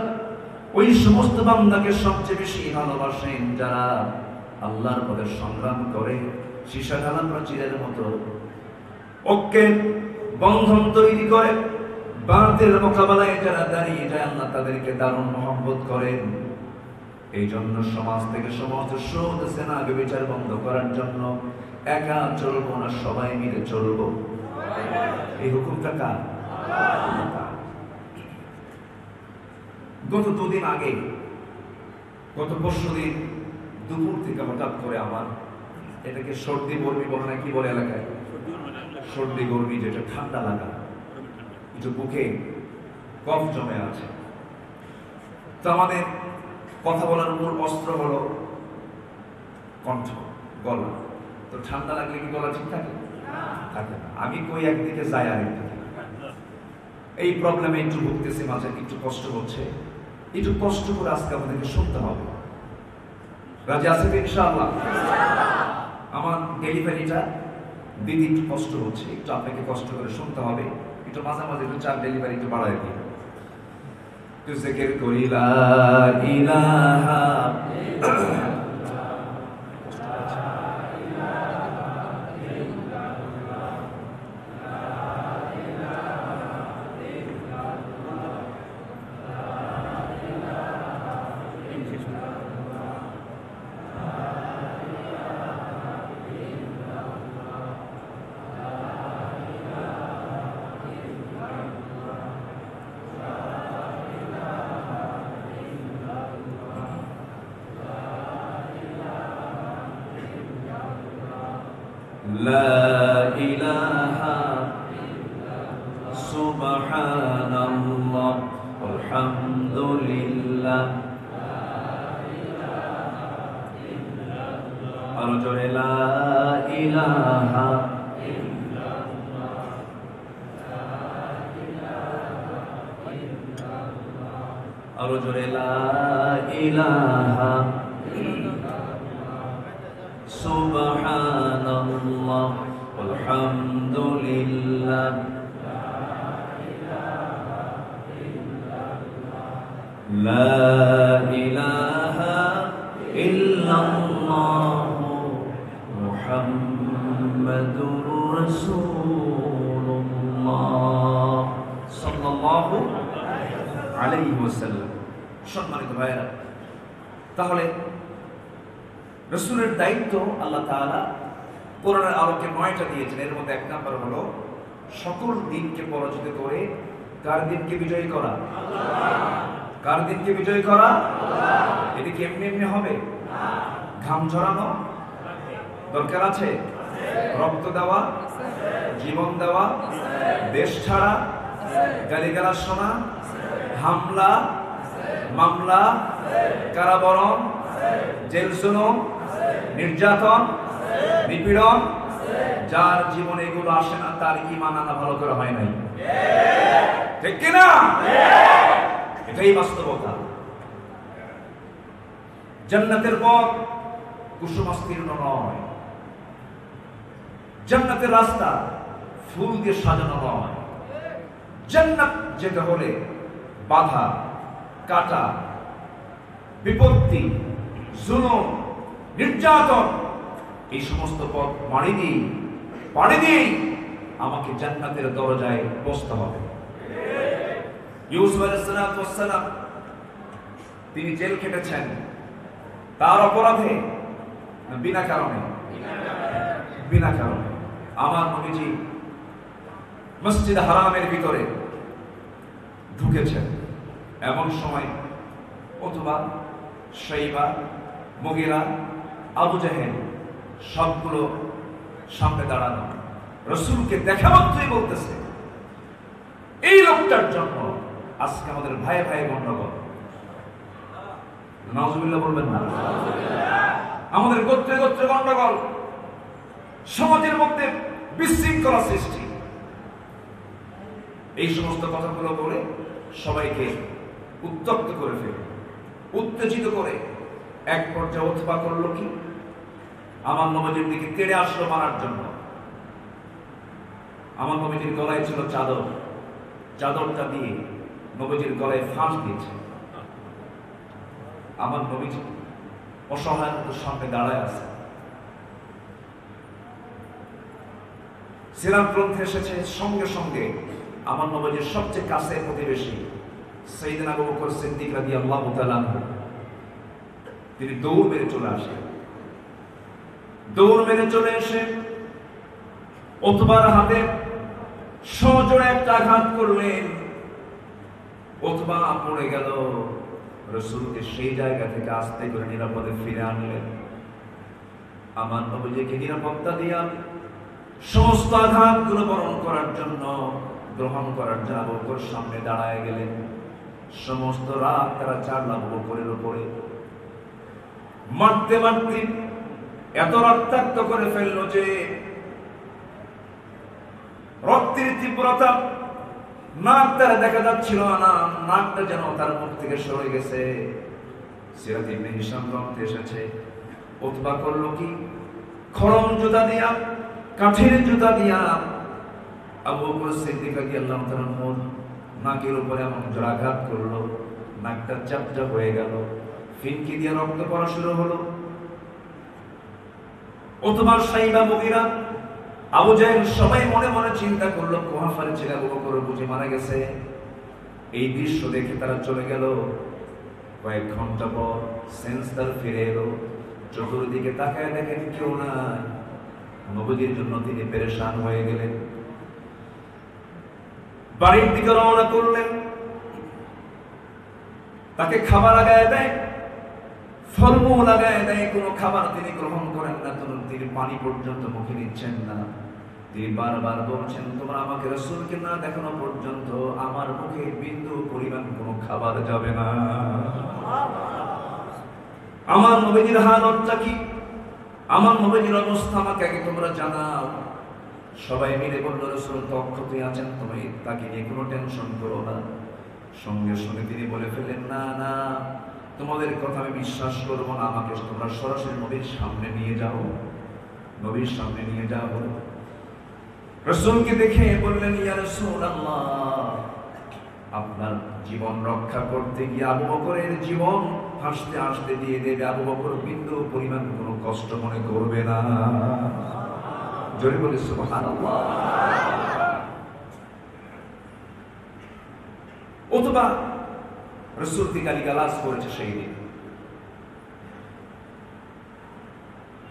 ওই সমস্ত বান্দাকে সবচেয়ে বেশি ভালোবাসেন যারা আল্লাহর পথে সংগ্রাম করে, সীসা ঢালা প্রাচীরের মতো ঐক্যের বন্ধন তৈরি করে, বাতিলের মোকাবেলায় যারা দাঁড়িয়ে যায়, আল্লাহ তাদেরকে দারুণ মহব্বত করেন। এই জন্য সমাজ থেকে সমস্ত সুদ, জেনা, ব্যভিচার বন্ধ করার জন্য একা চলবো না, সবাই মিলে চলবো। এই হুকুমটা কার? গত 2 দিন আগে, গত পরশুদিন দুপুর থেকে হঠাৎ করে আমার এটাকে সর্দি গরমি বলে না, কি বলে এলাকায়? সর্দি গরমি, যেটা ঠান্ডা লাগা, একটু বুকে কফ জমে আছে। তো আমাদের কথা বলার মূল অস্ত্র হলো কণ্ঠ, গলা। তো ঠান্ডা লাগলে কি গলা ঠিক থাকে? থাকে না। আমি কই একদিকে যাই আরেকদিকে। এই প্রবলেমে একটু ভুগতেছি, মাঝে একটু কষ্ট হচ্ছে। একটু কষ্ট করে আজকে আমাদেরকে শুনতে হবে। রাজি আছে তো ইনশাআল্লাহ? আমার ডেলিভারিটা দিদি একটু কষ্ট হচ্ছে, একটু আপনাকে কষ্ট করে শুনতে হবে। একটু মাঝে মাঝে একটু চার ডেলিভারি একটু বাড়ায় দিই। তুই জিকির করি লা ইলাহা لا إله سبحان الله والحمد لله أرجو لا إله أرجو لا إله سبحان الله والحمد لله لا إله إلا الله মুহাম্মাদুর রাসূলুল্লাহ সাল্লাল্লাহু আলাইহি ওয়াসাল্লাম। সম্মানিত ভাইরা, তাহলে রাসূলের দায়িত্ব আল্লাহ তাআলা কোরআনের আলোকে 9টা দিয়েছেন। এর মধ্যে এক নাম্বার হলো সকল দিনকে পরাজিত করে কার দিনকে বিজয়ী করা? কার দিনকে বিজয়ী করা? এটা কি এমনি এমনি হবে? ঘাম ঝরানো দরকার আছে, রক্ত দেওয়া, জীবন দেওয়া, দেশ ছাড়া, গালিগালাজ শোনা, হামলা, মামলা, কারাবরণ, জেল জুলুম, নির্যাতন, নিপীড়ন, যার জীবনে এগুলো আসে না তার ঈমান আনা ভালো করে হয় নাই, ঠিক কিনা? এটাই বাস্তবতা। জান্নাতের পথ কুসুমাস্তীর্ণ নয়, জান্নাতের রাস্তা ফুল দিয়ে সাজানো নয়। জান্নাত যেতে হলে বাধা, কাটা, বিপত্তি, জুলুম, নির্যাতন, এই সমস্ত পথ পাড়ি দিয়ে আমাকে জান্নাতের দরজায় বসতে হবে। ইউসুফ আলাইহিস সালাম তিনি জেল খেটেছেন, তার অপরাধে না বিনা কারণে? বিনা কারণে। আমার নবীজি মসজিদ হারামের ভিতরে ঢুকেছেন, এমন সময় অথবা শাইবা, মুগীরা, আবু জাহেল সবগুলো সামনে দাঁড়ানো। রাসূলকে দেখা মাত্রই বলতেছে, এই লোকটার জন্য আজকে আমাদের ভাই ভাই গন্ডগোল। নাউজুবিল্লাহ বলবেন না? আমাদের গোত্রে গোত্রে গন্ডগোল, সমাজের মধ্যে বিশৃঙ্খলা সৃষ্টি। এই সমস্ত কথাগুলো বলে সবাইকে উত্তপ্ত করে ফেলে, উত্তেজিত করে এক পর্যায়ে উৎপা করলো কি, আমার নবীজির দিকে তেড়ে আসলো মারার জন্য। আমার নবীজির গলায় ছিল চাদর, চাদরটা দিয়ে নবীজির গলায় ফাঁস দিয়েছে। আমার নবীজি অসহায় মতো সামনে দাঁড়ায় আছে। সিরাত গ্রন্থে এসেছে সঙ্গে সঙ্গে আমার নবীজির সবচেয়ে কাছের প্রতিবেশী সাইয়েদনা আবু বকর সিদ্দিক রাদিয়াল্লাহু তাআলা তিনি দৌড় মেরে চলে আসেন। দৌড় মেরে চলে এসে উতবার হাতে সজোরে একটা আঘাত করলেন। উতবা পড়ে গেল। রাসূলকে সেই জায়গা থেকে আস্তে করে নিরাপদে ফিরে আনলেন। আমার নবীজিকে নিরাপত্তা দিয়া সমস্ত আঘাতগুলো বরণ করার জন্য, গ্রহণ করার জন্য আবু বকর সামনে দাঁড়ায় গেলেন। সমস্ত রাত তারা চারলা আবু বকরের উপরে মারতে মারতে এত রক্তাক্ত করে ফেললো যে রক্তের তীব্রতা নাক তারা দেখা যাচ্ছিল না, নাকটা যেন তার মুখ থেকে সরে গেছে। সিরাত ইবনে হিশাম গ্রন্থে এসেছে, উতবা করলো কি, খড়ম জুতা দিয়া, কাঠের জুতা দিয়া আবু বকর সিদ্দিক রাদিয়াল্লাহু তাআলা নাকের উপরে এমন জোরাঘাত করলো, নাকটা চাপচা হয়ে গেল, ফিনকি দিয়ে রক্ত পড়া শুরু হলো। উতবা, শাইবা, মুগীরা, আবু জাহেল সবাই মনে মনে চিন্তা করলো কুহাফারের ছেলে আবু বকর বুঝি মারা গেছে। এই দৃশ্য দেখে তারা চলে গেল। কয়েক ঘন্টা পর সেন্স তার ফিরে এলো। চতুর্দিকে তাকায় দেখেন কেউ নাই। নবীজির জন্য তিনি পেরেশান হয়ে গেলেন। বাড়ির দিকে রওনা করলেন। তাকে খাবার লাগায় দেয়, ফলমূল লাগায় দেয়, কোনো খাবার তিনি গ্রহণ করেন না, তিনি পানি পর্যন্ত মুখে নিচ্ছেন না। তিনি বারবার বলছেন, তোমরা আমাকে রাসূলকে না দেখানো পর্যন্ত আমার মুখে বিন্দু পরিমাণ কোনো খাবার যাবে না। আমার নবীজির হালতটা কি, আমার নবীজির অবস্থা আমাকে আগে তোমরা জানাও। সবাই মিলে বলল, রাসূল তো অক্ষতই আছেন, তুমি তাকে নিয়ে কোনো টেনশন করো না। সঙ্গে সঙ্গে তিনি বলে ফেললেন, না না, তোমাদের কথা আমি বিশ্বাস করবো না, আমাকে তোমরা সরাসরি নবীর সামনে নিয়ে যাও, নবীর সামনে নিয়ে যাও। রাসূলকে দেখে বললেন, ইয়া রাসূলুল্লাহ, আপনার জীবন রক্ষা করতে গিয়ে আবু বকরের জীবন হাসতে হাসতে দিয়ে দেবে, আবু বকর বিন্দু পরিমাণ কোনো কষ্ট মনে করবে না। জোরে বলি সুবহানাল্লাহ। অথবা রাসূলকে গালিগালাজ করেছে সেই দিন,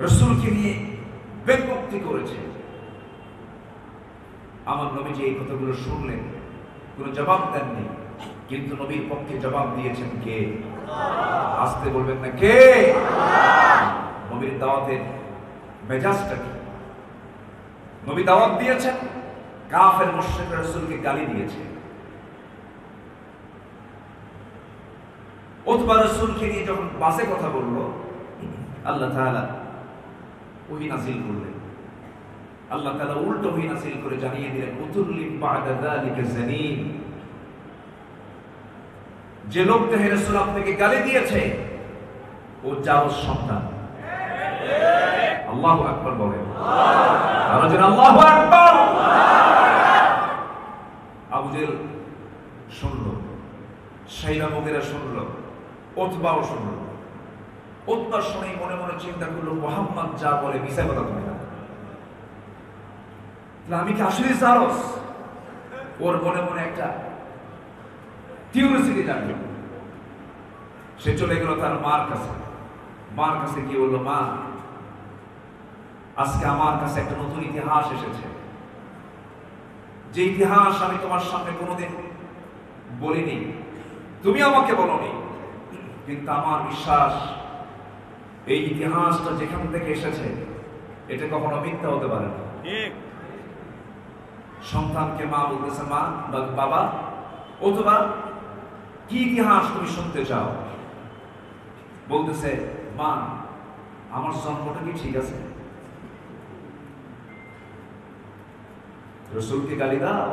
রাসূলকে নিয়ে ব্যঙ্গোক্তি করেছে। আমার নবীজি এই কথাগুলো শুনলেন, কোনো জবাব দেননি, কিন্তু নবীর পক্ষে জবাব দিয়েছেন কে? আসতে বলবেন না কে? নবীর দাওয়াতের মেজাজটা কি? নবী দাওয়াত দিয়েছেন, কাফের মুশরিকরা রাসূলকে গালি দিয়েছে। উতবা রাসূলকে নিয়ে যখন বাসে কথা বলল, আল্লাহ তাআলা ওহী নাযিল করলেন। আল্লাহ তাআলা উল্টো ওহী নাযিল করে জানিয়ে দিলেন, উতুল্লিম বা'দা যালিকা জানিন, যে লোকটা হে রাসূল আপনাকে গালি দিয়েছে ও জারজ সন্তান। আল্লাহু আকবার বলেন, আরো জোরে আল্লাহু আকবার। আবু জেহেল শুনল, শাইবা মুগীরা শুনল, উতবাও শুনল। উতবা শুনেই মনে মনে চিন্তা করলো, মুহাম্মদ যা বলে মিছা কথা বলে না, আমি কি আসলে জারজ? ওর মনে মনে একটা কিউরিওসিটি জাগলো। সে চলে গেল তার মার কাছে। মার কাছে কি বললো, মা আজকে আমার কাছে একটা নতুন ইতিহাস এসেছে, যে ইতিহাস আমি তোমার সামনে কোনোদিন বলিনি, তুমি আমাকে বলনি, কিন্তু আমার বিশ্বাস এই ইতিহাসটা যেখান থেকে এসেছে এটা কখনো মিথ্যা হতে পারে না। সন্তানকে মা বলতেছে, মা বাবা অথবা কি ইতিহাস তুমি শুনতে চাও? বলতেছে, মা আমার জন্মটা কি ঠিক আছে? রাসূলকে গালি দাও?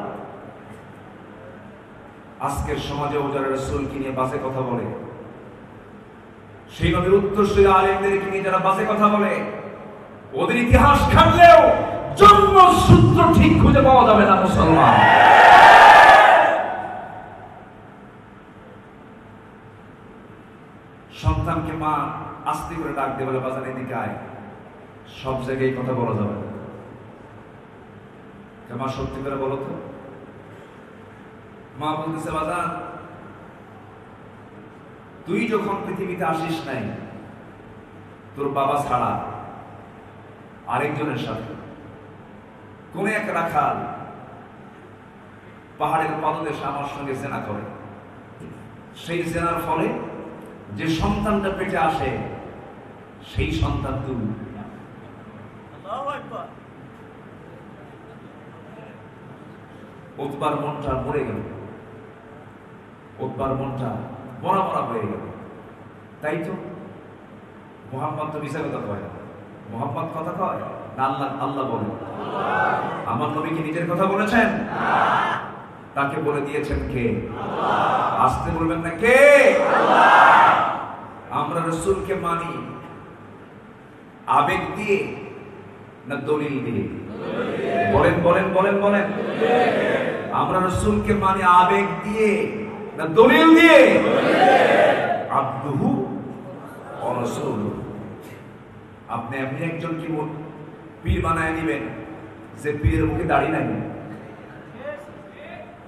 আজকের সমাজে যারা রাসূলকে নিয়ে বাজে কথা বলে, সেই নবীর উত্তরসূরি আলেমদেরকে নিয়ে যারা বাজে কথা বলে, ওদের ইতিহাস ঘাটলেও জন্মসূত্র ঠিক খুঁজে পাওয়া যাবে না মুসলমান। সন্তানকে মা আস্তে করে ডাক দিয়ে বলে, বাজারে এদিকে আয়। সব জায়গায় কথা বলা যাবে না। মা সত্যি করে বলো তো। মা বলতেছে, বাজার তুই যখন পৃথিবীতে আসিস নাই তোর বাবা ছাড়া আরেকজনের সাথে কোন এক রাখাল পাহাড়ের পাদদেশে আমার সঙ্গে জেনা করে। সেই জেনার ফলে যে সন্তানটা পেটে আসে সেই সন্তান তুই। উতবার মনটা মরে গেল, উতবার মনটা মরা মরা হয়ে গেল। তাই তো মুহাম্মদ তো মিছা কথা কয় না। মুহাম্মদ কথা কয় না, আল্লাহ আল্লাহ বলে। আমার নবী কি নিজের কথা বলেছেন? তাকে বলে দিয়েছেন কে? আসতে বলবেন না কে? আমরা রাসূলকে মানি আবেগ দিয়ে না দলিল দিয়ে? বলেন বলেন বলেন বলেন। আমরা রাসূলকে মানি আবেগ দিয়ে না দলিল দিয়ে? আব্দুহু ওয়া রাসূলুহু। আপনি এমনি একজন কি পীর বানায় দিবেন যে পীরের মুখে দাড়ি নাই?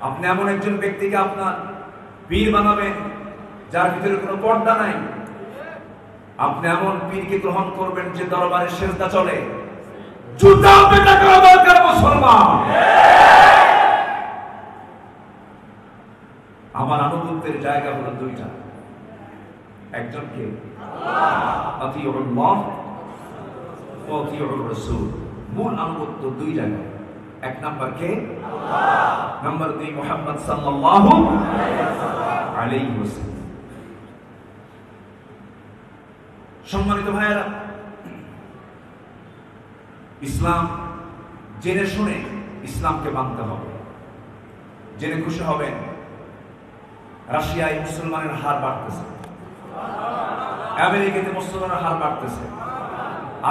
আপনি এমন একজন ব্যক্তিকে আপনার পীর বানাবেন যার ভিতরে কোনো পর্দা নাই? আপনি এমন পীরকে গ্রহণ করবেন যে দরবারে সেজদা চলে? জুতা পেটা করা দরকার মুসলমান। আমার আনুগত্যের জায়গা হলো দুইটা। একজনকে আতিউল্লাহ ওয়া আতিউর রাসূল। মূল আনুগত্য দুই জায়গায়। এক নাম্বার কে? আল্লাহ। নাম্বার দুই মুহাম্মদ সাল্লাল্লাহু আলাইহি ওয়াসাল্লাম। সম্মানিত ভাইয়েরা, ইসলাম জেনে শুনে ইসলামকে মানতে হবে। জেনে খুশি হবেন রাশিয়ায় মুসলমানের হার বাড়তেছে, আমেরিকাতে মুসলমানের হার বাড়তেছে।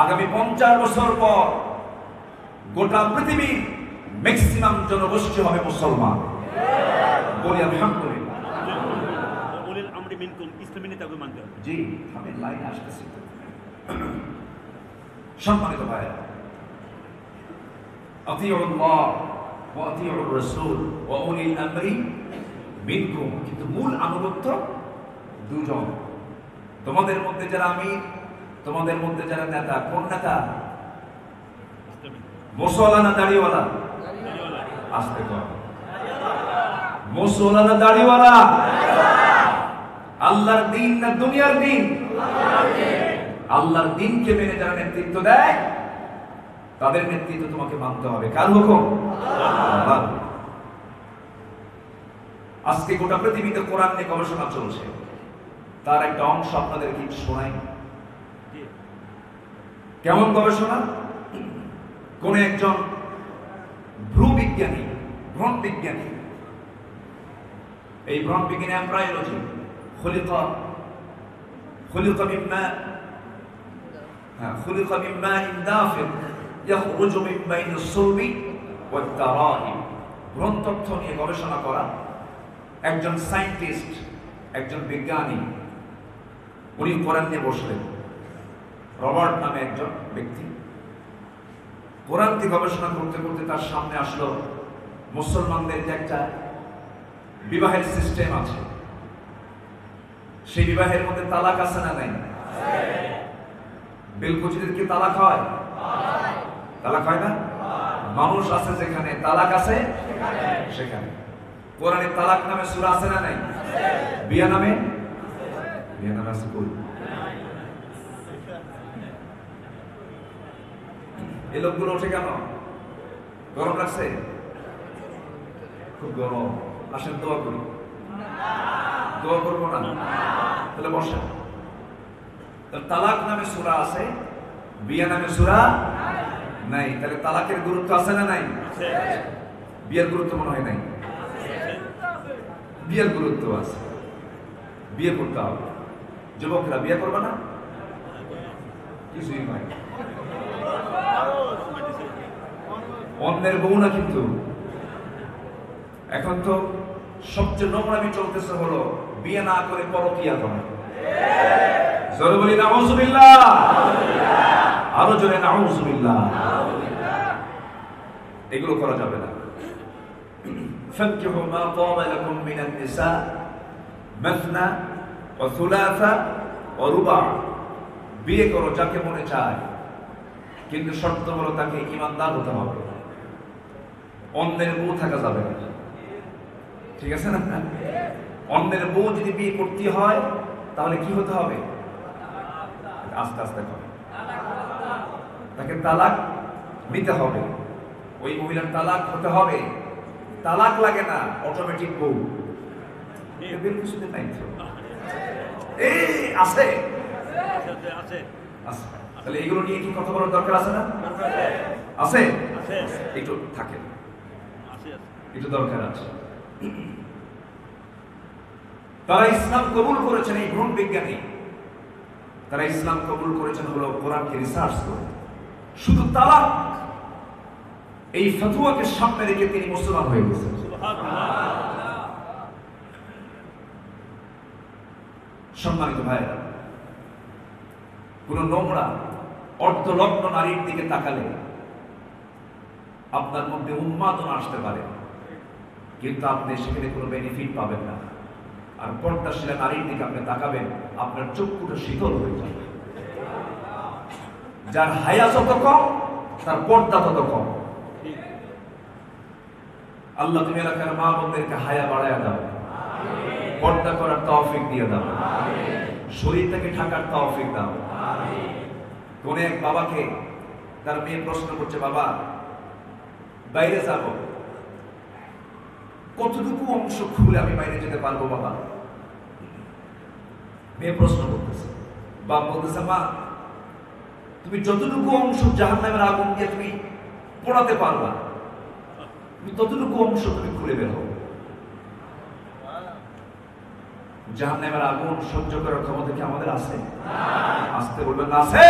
আগামী 50 বছর পর গোটা পৃথিবীর ম্যাক্সিমাম জনগোষ্ঠী হবে মুসলমান। বলি আলহামদুলিল্লাহ। জি, আমি লাইন আসতেছি। সম্মানিত ভাইরা, আতিউল্লাহ ওয়া আতিউর রাসূল ওয়া উলিল আমরি মিনকুম, কিন্তু মূল আনুগত্য দুজন। তোমাদের মধ্যে যারা আমির, তোমাদের মধ্যে যারা নেতা, কোন নেতা? মুসলমান না দাড়িওয়ালা? আস্তে কর। মুসলমান না দাড়িওয়ালা? আল্লাহর দিন না দুনিয়ার দিন? আল্লাহর দিনকে মেনে যারা নেতৃত্ব দেয় তাদের নেতৃত্ব তোমাকে মানতে হবে। কার হুকুম? আল্লাহ। আজকে গোটা পৃথিবীতে কোরআন নিয়ে গবেষণা চলছে, তার একটা অংশ আপনাদেরকে শোনাই। কেমন গবেষণা? কোন একজন ভ্রূবিজ্ঞানী, ভ্রণ বিজ্ঞানী, এই ভ্রণ বিজ্ঞানী এমব্রায়োলজি, খুলিকা মিন মাইন দাফিক ইয়াখরুজু মিন বাইনিস সুলবি ওয়াত তারাইব। ভ্রণ তথ্য নিয়ে গবেষণা করা একজন সায়েন্টিস্ট, একজন বিজ্ঞানী, উনি কোরআন নিয়ে বসলেন। রবার্ট নামে একজন ব্যক্তি কোরআন নিয়ে গবেষণা করতে করতে তার সামনে আসলো মুসলমানদের যে একটা বিবাহের সিস্টেম আছে, সেই বিবাহের মধ্যে তালাক আছে না নাই? বেলকুচিদের কি তালাক হয়? তালাক হয় না? মানুষ আছে যেখানে, তালাক আছে সেখানে। কোরআনে তালাক নামে সূরা আছে না নাই? বিয়া নামে? বিয়া নামে আছে কই? এই লোকগুলো ওঠে কেন? গরম লাগছে? খুব গরম। আসেন দোয়া করি। দোয়া করবো না? তাহলে বসেন। তালাক নামে সূরা আছে, বিয়া নামে সূরা নাই। তাহলে তালাকের গুরুত্ব আছে না নাই? বিয়ের গুরুত্ব মনে হয় নাই? বিয়ের গুরুত্ব আছে, বিয়ে করতে হবে। যুবকরা বিয়ে করবে না? কিছুই নয়, অন্যের বউ না। কিন্তু এখন তো সবচেয়ে নোংরামি চলতেছে হলো বিয়ে না করে পরকীয়া করা। জোরে বলি নাউযুবিল্লাহ, আরো জোরে নাউযুবিল্লাহ। এগুলো করা যাবে না। ফানকিহু মা তাবা লাকুম মিনান নিসা মাসনা ওয়া সুলাসা ওয়া রুবা। বিয়ে করো যাকে মনে চায়, কিন্তু শর্ত হলো তাকে ঈমানদার হতে হবে। অন্যের বউ থাকা যাবে না, ঠিক আছে না? অন্যের বউ যদি বিয়ে করতে হয় তাহলে কি হতে হবে? আস্তে আস্তে করে তাকে তালাক নিতে হবে। ওই মহিলার তালাক হতে হবে। তালাক লাগে না, অটোমেটিক বউ। আছে তাহলে এগুলো নিয়ে কি কথা বলার দরকার আছে না? আছে, একটু থাকে, একটু দরকার আছে। তারা ইসলাম কবুল করেছেন, এই ভ্রূণ বিজ্ঞানী, তারা ইসলাম কবুল করেছেন হলো কোরআনকে রিসার্চ করে। শুধু তালাক এই ফতোয়াকে সামনে রেখে তিনি মুসলমান হয়ে গেছেন। সম্মানিত ভাইরা, কোন নোংরা অর্ধলগ্ন নারীর দিকে তাকালে আপনার মধ্যে উন্মাদনা আসতে পারে, কিন্তু আপনি সেখানে কোনো বেনিফিট পাবেন না। আর পর্দাশীলা নারীর দিকে আপনি তাকাবেন, আপনার চক্ষুটা শীতল হয়ে যাবে। যার হায়া যত কম, তার পর্দা তত কম। আল্লাহ তুমি এলাকার মা বোনদেরকে হায়া বাড়ায়া দাও, পর্দা করার তৌফিক দিয়ে দাও, শরীরটাকে ঢাকার তৌফিক দাও। কোন এক বাবাকে তার মেয়ে প্রশ্ন করছে, বাবা বাইরে যাব, কতটুকু অংশ খুলে আমি বাইরে যেতে পারবো বাবা? মেয়ে প্রশ্ন করতেছে। বাবা বলতেছে, মা তুমি যতটুকু অংশ জাহান্নামের আগুন দিয়ে তুমি পোড়াতে পারবা, তুমি ততটুকু অংশ তুমি খুলে বের হও। জাহান্নামের আগুন সহ্য করার ক্ষমতা কি আমাদের আছে? আসতে বলবেন না, আছে।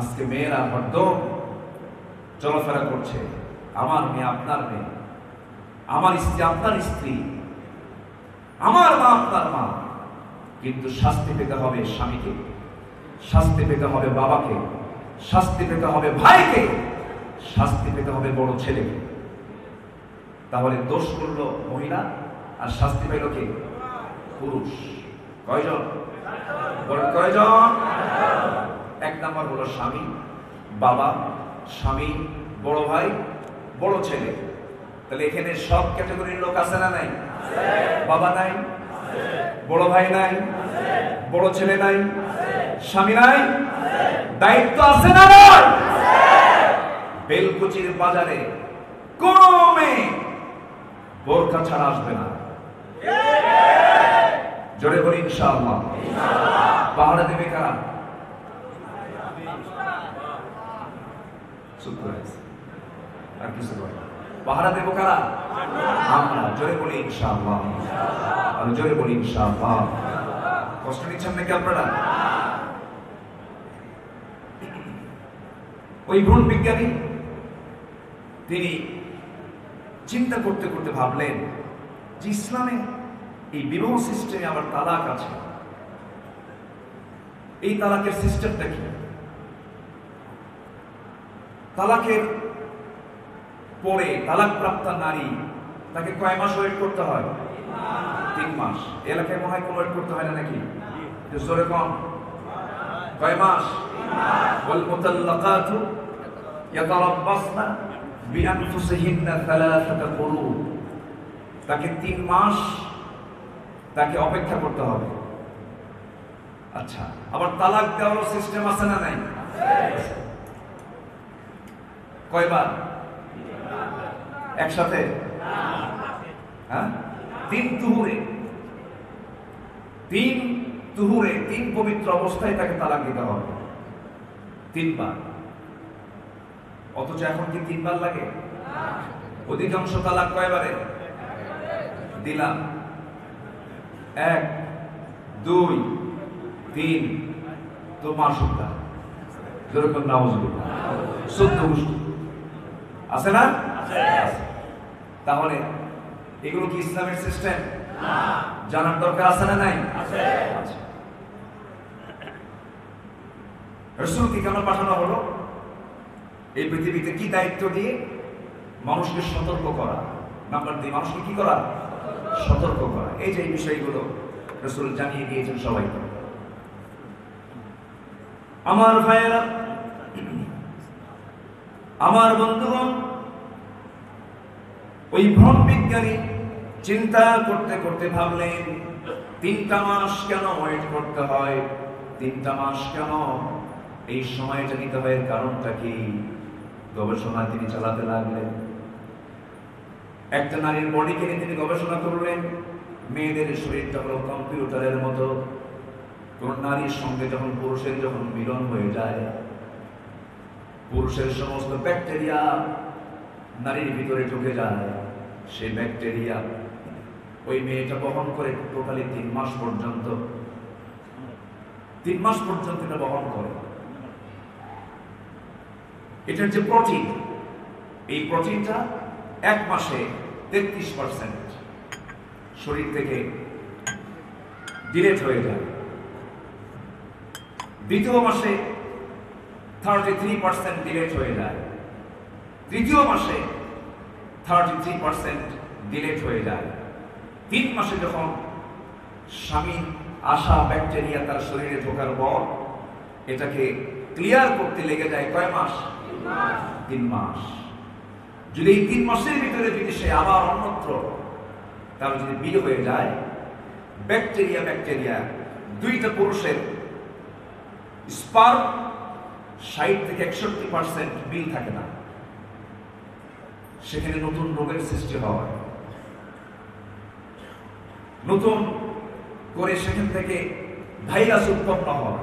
আজকে মেয়েরা হরদম চলাফেরা করছে, আমার মেয়ে আপনার মেয়ে, আমার স্ত্রী আপনার স্ত্রী, আমার মা আপনার মা, কিন্তু শাস্তি পেতে হবে স্বামীকে, শাস্তি পেতে হবে বাবাকে, শাস্তি পেতে হবে ভাইকে, শাস্তি পেতে হবে বড় ছেলেকে। তাহলে দোষ করলো মহিলা আর শাস্তি পেল কে? পুরুষ। কয়জন? বলেন কয়জন? এক নম্বর হলো স্বামী, বাবা, স্বামী, বড় ভাই, বড় ছেলে। তাহলে এখানে সব ক্যাটাগরির লোক আছে না নাই? বাবা নাই, বড় ভাই নাই, বড় ছেলে নাই, স্বামী নাই, দায়িত্ব আছে না নাই? বেলকুচির বাজারে কোন মেয়ে বোরকা ছাড়া আসবে না। জোরে বলি ইনশাআল্লাহ। পাহাড়ে দেবে কারা? আর কিছু বলে পাহারা দেব কারা? আমরা। জোরে বলি ইনশাআল্লাহ। আর জোরে বলি ইনশাআল্লাহ। কষ্ট নিচ্ছেন নাকি আপনারা? ওই ভ্রূণ বিজ্ঞানী তিনি চিন্তা করতে করতে ভাবলেন যে ইসলামে এই বিবাহ সিস্টেমে আবার তালাক আছে, এই তালাকের সিস্টেমটা কি? তালাকের পরে তালাক প্রাপ্ত নারী তাকে কয় মাস ওয়েট করতে হয়? 3 মাস। এলাকায় মনে হয় ওয়েট করতে হয় না নাকি? জোরে কম। কয় মাস? ওয়াল মুতাল্লাকাতু ইয়াতারাব্বাসনা বিআনফুসিহিন্না সালাসাতা কুরু। তাকে 3 মাস তাকে অপেক্ষা করতে হবে। আচ্ছা, আবার তালাক দেওয়ার সিস্টেম আছে না নাই? কয়বার? একসাথে? হ্যাঁ, 3 তুহুরে। 3 তুহুরে, 3 পবিত্র অবস্থায় তাকে তালাক দিতে হবে 3 বার। অথচ এখন কি 3 বার লাগে? অধিকাংশ তালাক কয়বারে দিলাম? 1, 2, 3। তো মাসুকটা যেরকম নাউজুবিল্লাহ 14 গোষ্ঠী আছে না? তাহলে এগুলো কি ইসলামের সিস্টেম? জানার দরকার আছে না নাই? রাসূলকে কেন পাঠানো হলো? এই পৃথিবীতে কি দায়িত্ব দিয়ে? মানুষকে সতর্ক করা। নাম্বার 2, মানুষকে কি করা? সতর্ক করা। এই যে এই বিষয়গুলো রাসূল জানিয়ে দিয়েছেন সবাইকে। আমার ভাইয়েরা, আমার বন্ধুগণ, ওই ভ্রূণ বিজ্ঞানী চিন্তা করতে করতে ভাবলেন 3টা মাস কেন ওয়েট করতে হয়? 3টা মাস কেন এই সময়টা নিতে হয়? কারণটা কি? গবেষণা তিনি চালাতে লাগলেন। একটা নারীর বডিকে নিয়ে তিনি গবেষণা করলেন। মেয়েদের শরীরটা হলো কম্পিউটারের মতো। কোন নারীর সঙ্গে যখন পুরুষের যখন মিলন হয়ে যায়, পুরুষের সমস্ত ব্যাকটেরিয়া নারীর ভিতরে ঢুকে যায়। সেই ব্যাকটেরিয়া ওই মেয়েটা বহন করে টোটালি 3 মাস পর্যন্ত। 3 মাস পর্যন্ত এটা বহন করে। এটার যে প্রোটিন, এই প্রোটিনটা 1 মাসে 33% শরীর থেকে ডিলেট হয়ে যায়। দ্বিতীয় মাসে 33% ডিলেট হয়ে যায়। তৃতীয় মাসে 33% ডিলেট হয়ে যায়। 3 মাসে যখন স্বামীর আসা ব্যাকটেরিয়া তার শরীরে ঢোকার পর এটাকে ক্লিয়ার করতে লেগে যায় কয় মাস? 3 মাস। যদি এই 3 মাসের ভিতরে যদি সে আবার অন্যত্র তার যদি বিয়ে হয়ে যায়, ব্যাকটেরিয়া 2টা পুরুষের স্পার্ম 60 থেকে 61% মিল থাকে না। সেখানে নতুন রোগের সৃষ্টি হয়। নতুন করে সেখান থেকে ভাইরাস উৎপন্ন হয়।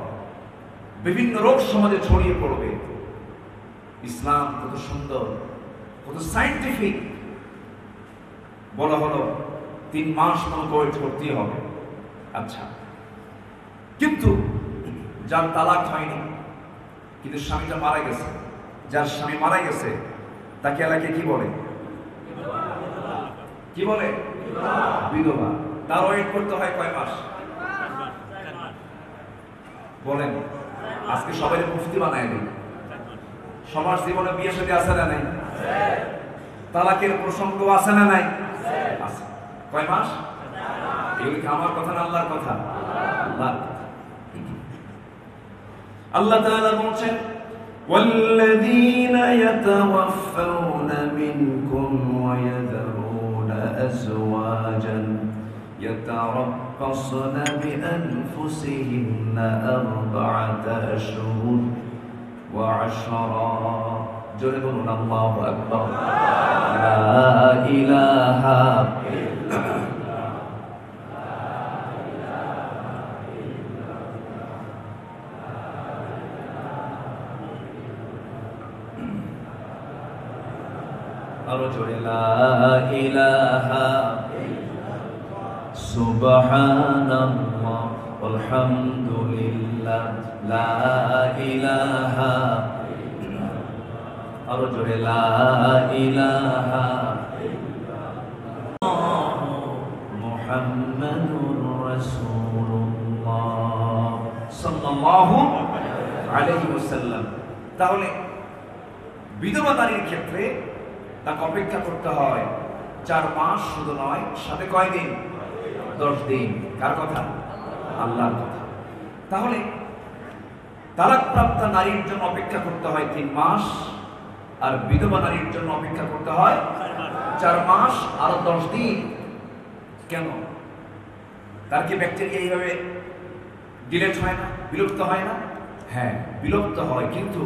বিভিন্ন রোগ সমাজে ছড়িয়ে পড়বে। ইসলাম কত সুন্দর, কত সায়েন্টিফিক। বলা হলো 3 মাস মতো ওয়েট করতেই হবে। আচ্ছা, কিন্তু যার তালাক হয়নি কিন্তু স্বামীটা মারা গেছে, যার স্বামী মারা গেছে তাকে এলাকায় কি বলে? কি বলে? বিধবা। তার ওয়েট করতে হয় কয় মাস? বলেন। আজকে সবাই মুফতি বানায় দিন। সবার জীবনে বিয়ে শাদী আছে না নাই? তালাকের প্রসঙ্গ আছে না নাই? আছে। কয় মাস? এগুলি কি আমার কথা না আল্লাহর কথা? আল্লাহর কথা। আল্লাহ তাআলা বলছেন والذين يتوفون منكم ويذرون أزواجا يتربصن بأنفسهن أربعة أشهر وعشرا جربون الله أكبر لا إله إلا لا إله سبحان الله والحمد لله لا إله أرجو لا إله محمد رسول الله صلى الله عليه وسلم তাহলে বিধবা নারীর ক্ষেত্রে তাকে অপেক্ষা করতে হয় 4 মাস, শুধু নয়, সাথে কয় দিন? 10 দিন। কার কথা? আল্লাহর কথা। তাহলে তালাকপ্রাপ্ত নারীর জন্য অপেক্ষা করতে হয় 3 মাস, আর বিধবা নারীর জন্য অপেক্ষা করতে হয় 4 মাস আর 10 দিন। কেন? তার কি ব্যাকটেরিয়া এইভাবে ডিলেট হয় না, বিলুপ্ত হয় না? হ্যাঁ, বিলুপ্ত হয়, কিন্তু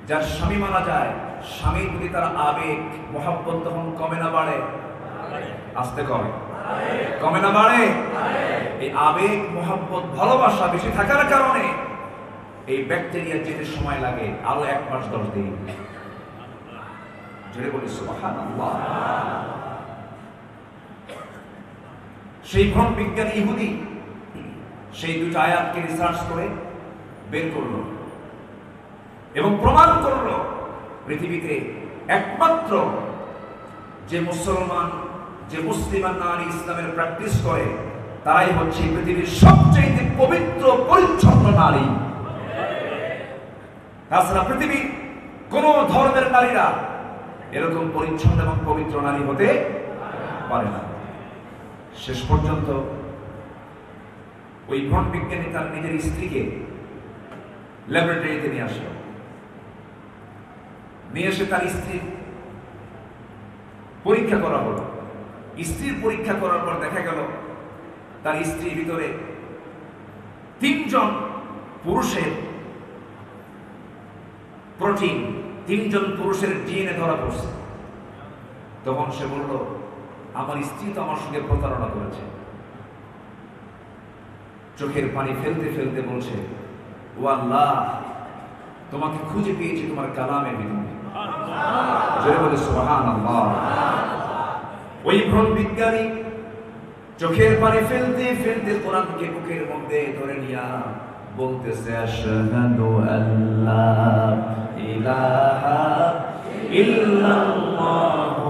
যার স্বামী মারা যায়, স্বামীর প্রতি তার আবেগ মহব্বত তখন কমে না বাড়ে? আসতে কমে না বাড়ে? এই আবেগ মহব্বত ভালোবাসা বেশি থাকার কারণে এই ব্যাকটেরিয়া যেতে সময় লাগে আরো 1 মাস 10 দিন। জোরে বলি সুবহানাল্লাহ। সেই ভ্রম বিজ্ঞানী ইহুদি সেই 2টা আয়াতকে রিসার্চ করে বের করলো এবং প্রমাণ করলো পৃথিবীতে একমাত্র যে মুসলমান, যে মুসলিমান নারী ইসলামের প্র্যাকটিস করে, তারাই হচ্ছে পৃথিবীর সবচেয়ে পবিত্র পরিচ্ছন্ন নারী। তাছাড়া পৃথিবীর কোন ধর্মের নারীরা এরকম পরিচ্ছন্ন এবং পবিত্র নারী হতে পারে না। শেষ পর্যন্ত ওই ভ্রণ বিজ্ঞানী তার নিজের স্ত্রীকে ল্যাবরেটরিতে নিয়ে আসলো। নিয়ে এসে তার স্ত্রীর পরীক্ষা করা হলো। স্ত্রীর পরীক্ষা করার পর দেখা গেল তার স্ত্রীর ভিতরে 3 জন পুরুষের প্রোটিন, 3 জন পুরুষের ডিএনএ ধরা পড়ছে। তখন সে বলল, আমার স্ত্রী তো আমার সঙ্গে প্রতারণা করেছে। চোখের পানি ফেলতে ফেলতে বলছে, ও আল্লাহ, তোমাকে খুঁজে পেয়েছি তোমার কালামের ভিতরে। জোরে বলে সুবহানাল্লাহ। ওই ভ্রণ বিজ্ঞানী চোখের পানি ফেলতে ফেলতে কোরআনকে বুকের মধ্যে ধরে নিয়া বলতেছে, আশহাদু আল্লা ইলাহা ইল্লাল্লাহু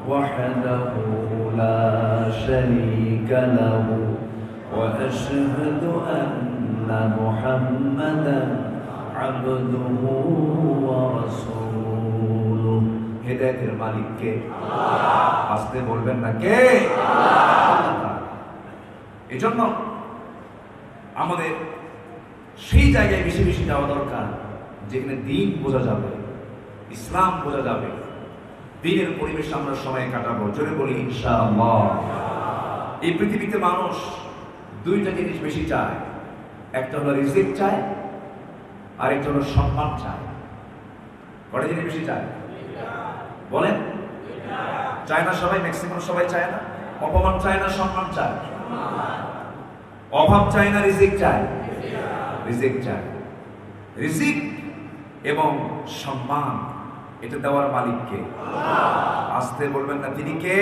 ওয়াহদাহু লা শারীকা লাহু ওয়া আশহাদু আন্না মুহাম্মাদান আবদুহু ওয়া রাসূলুহু। হেদায়েতের মালিক কে? আল্লাহ। আসতে বলবেন না কে? আল্লাহ। এজন্য আমাদের সেই জায়গায় বেশি বেশি যাওয়া দরকার যেখানে দ্বীন বোঝা যাবে, ইসলাম বোঝা যাবে, দ্বীনের পরিবেশে আমরা সময় কাটাবো। জোরে বলি ইনশাআল্লাহ। এই পৃথিবীতে মানুষ 2টা জিনিস বেশি চায়, একটা হলো রিজিক চায়, আর একটা হলো সম্মান চায়। কটা জিনিস বেশি চায় বলেন? চায় না সবাই? ম্যাক্সিমাম সবাই চায় না? অপমান চায় না সম্মান চায়? অভাব চায় না রিজিক চায়? রিজিক চায়। রিজিক এবং সম্মান এটা দেওয়ার মালিক কে? আল্লাহ। আসতে বলবেন না তিনি কে?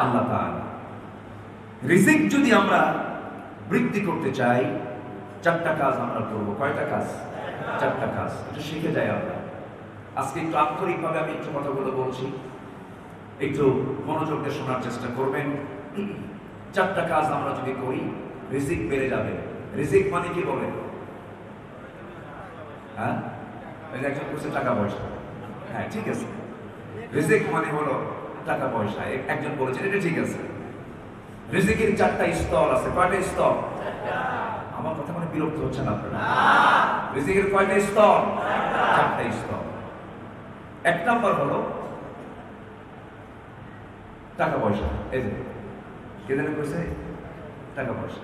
আল্লাহ তাআলা। রিজিক যদি আমরা বৃদ্ধি করতে চাই, 4টা কাজ আমরা করব। কয়টা কাজ? 4টা কাজ। এটা শিখে যাই আমরা। আজকে একটু আন্তরিকভাবে আমি একটু কথাগুলো বলছি, একটু মনোযোগ দিয়ে শোনার চেষ্টা করবেন। 4টা কাজ আমরা যদি করি, রিজিক বেড়ে যাবে। রিজিক মানে কি বলেন? হ্যাঁ, একজন বলছে টাকা পয়সা, হ্যাঁ ঠিক আছে, রিজিক মানে হলো টাকা পয়সা। একজন বলেছেন এটা ঠিক আছে। রিজিকের 4টা স্তর আছে। কয়টা স্তর? আমার কথা মানে বিরক্ত হচ্ছেন আপনারা? রিজিকের কয়টা স্তর? 4টা স্তর। 1 নম্বর হলো টাকা পয়সা। এই যে কে জানে কইছে টাকা পয়সা।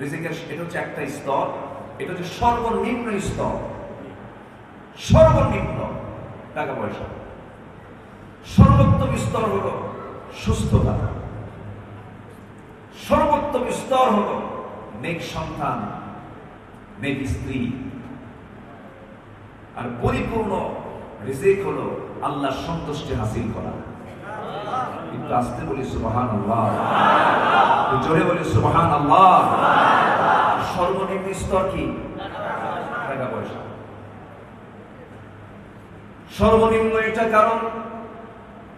রিজিকের এটা হচ্ছে একটা স্তর, এটা হচ্ছে সর্বনিম্ন স্তর, সর্বনিম্ন টাকা পয়সা। সর্বোত্তম স্তর হলো সুস্থতা, সর্বোত্তম স্তর হলো নেক সন্তান, নেক স্ত্রী, আর পরিপূর্ণ রিজিক হলো আল্লাহর সন্তুষ্টি হাসিল করা। একটু আস্তে বলি সুবহানাল্লাহ, একটু জোরে বলি সুবহানাল্লাহ। সর্বনিম্ন স্তর কি? টাকা পয়সা। সর্বনিম্ন এটা কারণ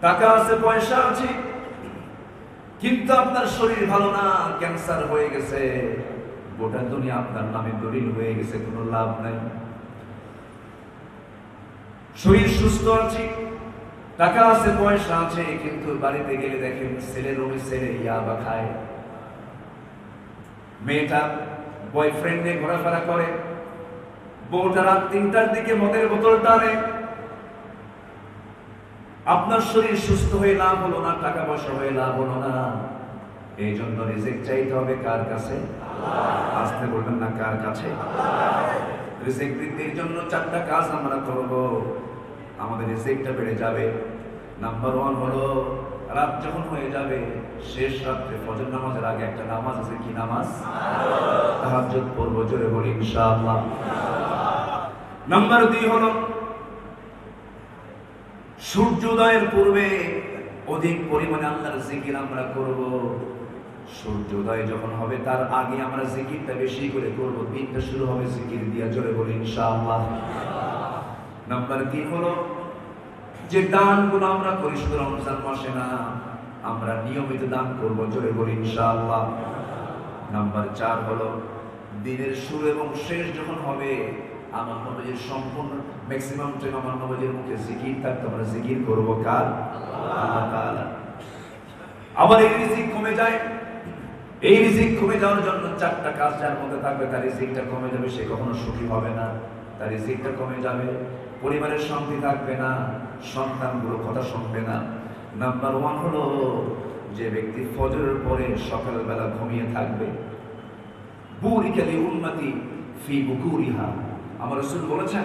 টাকা আছে, পয়সা আছে, কিন্তু আপনার শরীর ভালো না, ক্যান্সার হয়ে গেছে, গোটা দুনিয়া আপনার নামে দলিল হয়ে গেছে, কোনো লাভ নাই। শরীর সুস্থ আছে, টাকা আছে, পয়সা আছে, কিন্তু বাড়িতে গেলে দেখেন ছেলে রুমে ছেলে ইয়াবা খায়, মেয়েটা বয়ফ্রেন্ড নিয়ে ঘোরাফেরা করে, বউটা রাত 3টার দিকে মদের বোতল টানে। আপনার শরীর সুস্থ হয়ে লাভ হলো না, টাকা পয়সা হয়ে লাভ হলো না। এই জন্য রিজিক চাইতে হবে কার কাছে? আসতে বলবেন না, কার কাছে? রিজিক বৃদ্ধির জন্য 4টা কাজ আমরা করব, আমাদের রিজিকটা বেড়ে যাবে। নাম্বার 1 হলো রাত যখন হয়ে যাবে, শেষ রাত্রে ফজর নামাজের আগে একটা নামাজ আছে। কি নামাজ? তাহাজ্জুদ পড়ব। জোরে বলি ইনশাআল্লাহ। নাম্বার 2 হলো সূর্যোদয়ের পূর্বে অধিক পরিমাণে আল্লাহর জিকির আমরা করব। সূর্যোদয় যখন হবে তার আগে আমরা জিকিরটা বেশি করে করব। দিনটা শুরু হবে জিকির দিয়া। জোরে বলি ইনশাআল্লাহ। নাম্বার 3 হলো যে দানগুলো আমরা করি শুধু রমজান মাসে না, আমরা নিয়মিত দান করব। জোরে বলি ইনশাআল্লাহ। নাম্বার 4 হলো দিনের শুরু এবং শেষ যখন হবে, আমার নবীর সম্পূর্ণ ম্যাক্সিমাম টাইম আমার নবীর মুখে জিকির থাকতে আমরা জিকির করব। কার? আল্লাহ তাআলা। আবার এই রিজিক কমে যায়, এই রিজিক কমে যাওয়ার জন্য 4টা কাজ যার মধ্যে থাকবে, তার রিজিকটা কমে যাবে, সে কখনো সুখী হবে না, তার রিজিকটা কমে যাবে, পরিবারের শান্তি থাকবে না, সন্তানগুলো কথা শুনবে না। নাম্বার 1 হলো যে ব্যক্তি ফজরের পরে সকালবেলা ঘুমিয়ে থাকবে, বুরিকা লি উম্মতি ফি বুকুরিহা। আমার রাসূল বলেছেন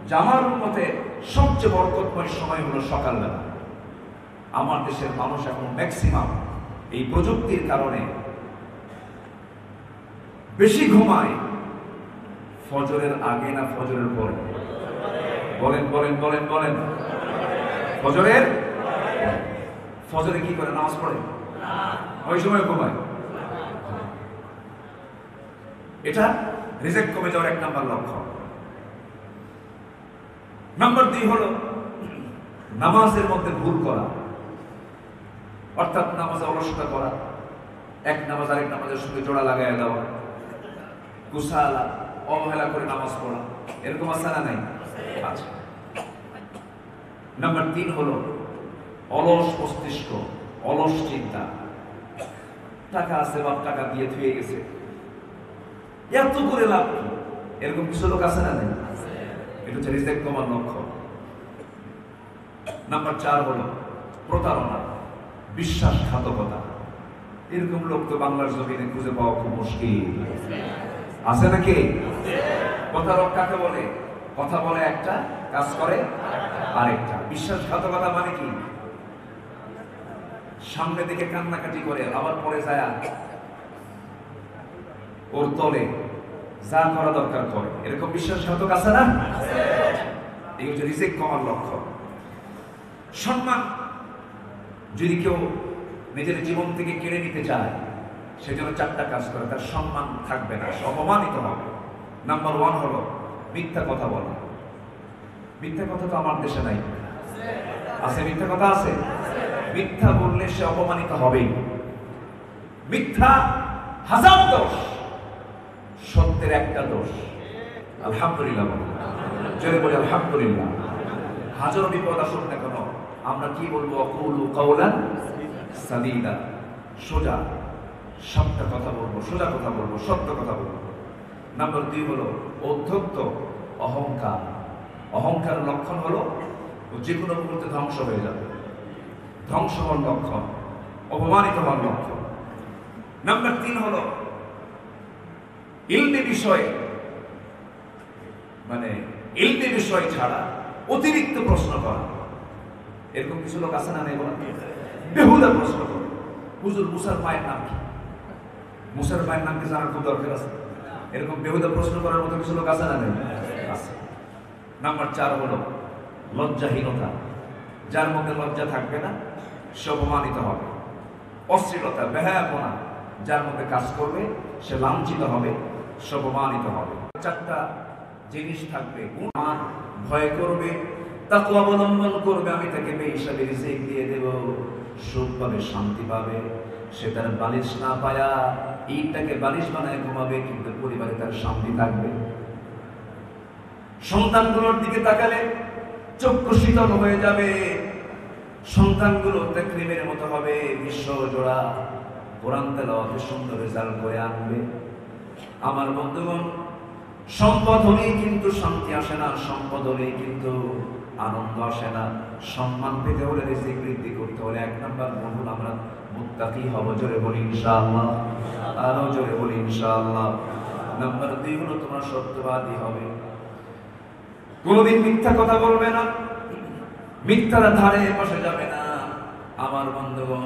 যে আমার উম্মতের সবচেয়ে বরকতময় সময় হলো সকালবেলা। আমার দেশের মানুষ এখন ম্যাক্সিমাম এই প্রযুক্তির কারণে বেশি ঘুমায়। ফজরের আগে না ফজরের পরে? বলেন বলেন বলেন বলেন। ফজরের? ফজরে কি করে? নামাজ পড়ে? ওই সময় ঘুমায়। এটা রিজিক কমে যাওয়ার 1 নম্বর লক্ষণ। নাম্বার 2 হলো নামাজের মধ্যে ভুল করা, অর্থাৎ নামাজে অলসতা করা, এক নামাজ আরেক নামাজের সঙ্গে জোড়া লাগাইয়া দেওয়া, কুসালা অবহেলা করে নামাজ পড়া, এরকম আছে না নাই? আছে। নাম্বার 3 হলো অলস মস্তিষ্ক, অলস চিন্তা। টাকা আছে, বাপ টাকা দিয়ে থুয়ে গেছে, এত করে লাভ কি? এরকম কিছু লোক আছে না নাই? এটা হচ্ছে রিজিক কমার লক্ষ্য। নাম্বার 4 হলো প্রতারণা, বিশ্বাসঘাতকতা। এরকম লোক তো বাংলার জমিনে খুঁজে পাওয়া খুব মুশকিল। আছে নাকি? প্রতারক কাকে বলে? কথা বলে একটা, কাজ করে আরেকটা। বিশ্বাসঘাতকতা মানে কি? সামনে দিকে কান্নাকাটি করে, আবার পরে যায় ওর তলে যা করা দরকার করে। এরকম বিশ্বাসঘাতক আছে না? এই হচ্ছে রিজিক কমার লক্ষ্য। সম্মান যদি কেউ নিজের জীবন থেকে কেড়ে নিতে চায়, সেজন্য 4টা কাজ করে, তার সম্মান থাকবে না, অপমানিত হবে। নাম্বার 1 হলো মিথ্যা কথা বলা। মিথ্যা কথা তো আমার দেশে নাই। আছে? মিথ্যা কথা আছে। মিথ্যা বললে সে অপমানিত হবেই। মিথ্যা 1000 দোষ, সত্যের একটা দোষ। আলহামদুলিল্লাহ। জোরে বলি আলহামদুলিল্লাহ। হাজারো বিপদ আসুক না কেন আমরা কি বলবো? কুলু কাওলান সাদীদা, সোজা সত্য কথা বলবো, সোজা কথা বলবো, সত্য কথা বলবো। নাম্বার 2 হলো অধ্যত্ত, অহংকার। অহংকারের লক্ষণ হলো যে কোনো মুহূর্তে ধ্বংস হয়ে যাবে, ধ্বংস হওয়ার লক্ষণ, অপমানিত হওয়ার লক্ষণ। নাম্বার 3 হলো ইলমি বিষয়ে, মানে ইলমি বিষয় ছাড়া অতিরিক্ত প্রশ্ন করা। এরকম কিছু লোক আছে না? নেই বলা, বেহুদা প্রশ্ন করে। হুজুর মুসার মায়ের নাম কি? মুসার মায়ের নাম কি জানার খুব দরকার আছে? এরকম বেহুদা প্রশ্ন করার মতো কিছু লোক আছে না? নেই, আছে। নাম্বার 4 হলো লজ্জাহীনতা। যার মধ্যে লজ্জা থাকবে না সে অপমানিত হবে। অশ্লীলতা, বেহায়াপনা যার মধ্যে কাজ করবে সে লাঞ্ছিত হবে, সে অপমানিত হবে। 4টা জিনিস থাকবে। ভয় করবে, তাকওয়া অবলম্বন করবে, আমি তাকে বেহিসাবি রিজিক দিয়ে দেব, সুখ পাবে, শান্তি পাবে। সে তার বালিশ না পায়া ইটটাকে বালিশ বানায় ঘুমাবে, কিন্তু পরিবারে তার শান্তি থাকবে। সন্তানগুলোর দিকে তাকালে চক্ষু শীতল হয়ে যাবে। সন্তানগুলো তাকরিমের মতো হবে, বিশ্ব জোড়া কোরআন তেলাওয়াতে সুন্দর রেজাল্ট করে আনবে। আমার বন্ধুগণ, সম্পদ হলেই কিন্তু শান্তি আসে না, সম্পদ হলেই কিন্তু আনন্দ আসে না। সম্মান পেতে হলে, রিজিক বৃদ্ধি করতে হলে 1 নাম্বার মূল আমরা মুত্তাকি হব। জোরে বলি ইনশাআল্লাহ, আরো জোরে বলি ইনশাআল্লাহ। নাম্বার 2 হলো তোমরা সত্যবাদী হবে, কোনদিন মিথ্যা কথা বলবে না, মিথ্যার ধারে বসে যাবে না। আমার বন্ধুগণ,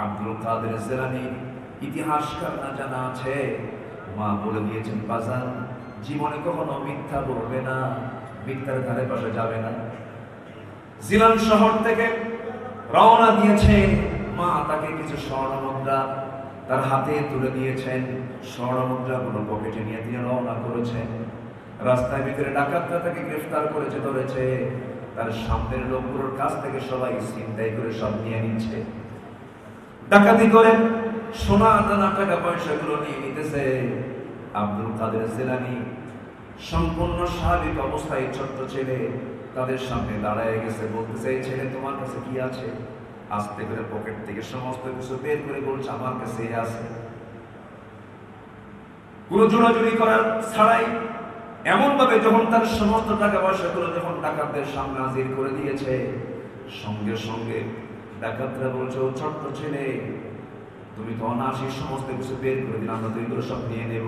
আব্দুল কাদের জিলানীর ইতিহাসকার না জানা আছে, মা বলে দিয়েছেন বাজার জীবনে কখনো মিথ্যা বলবে না, মিথ্যার ধারে বসে যাবে না। জিলান শহর থেকে রওনা দিয়েছেন, মা তাকে কিছু স্বর্ণ মুদ্রা তার হাতে তুলে দিয়েছেন। স্বর্ণ মুদ্রাগুলো পকেটে নিয়ে তিনি রওনা করেছেন। রাস্তার ভিতরে ডাকাতরা তাকে গ্রেফতার করেছে, ধরেছে। তার সামনের লোকগুলোর কাছ থেকে সবাই ছিনতাই করে সব নিয়ে নিচ্ছে, ডাকাতি করে সোনা দানা টাকা পয়সাগুলো নিয়ে নিতেছে। আব্দুল কাদের জিলানী সম্পূর্ণ স্বাভাবিক অবস্থায় ছোট্ট ছেলে তাদের সামনে দাঁড়ায় গেছে, বলতেছে, এই ছেলে তোমার কাছে কি আছে? আস্তে করে পকেট থেকে সমস্ত কিছু বের করে বলছে, আমার কাছে আছে। কোনো জোড়াজুড়ি করার ছাড়াই এমন ভাবে যখন তার সমস্ত টাকা পয়সাগুলো যখন ডাকাতদের সামনে হাজির করে দিয়েছে, সঙ্গে সঙ্গে ডাকাতরা বলছে, ও ছোট্ট ছেলে, তুমি তো অনায়াসে সমস্ত কিছু বের করে দিলে, আমরা তো এগুলো সব নিয়ে নেব।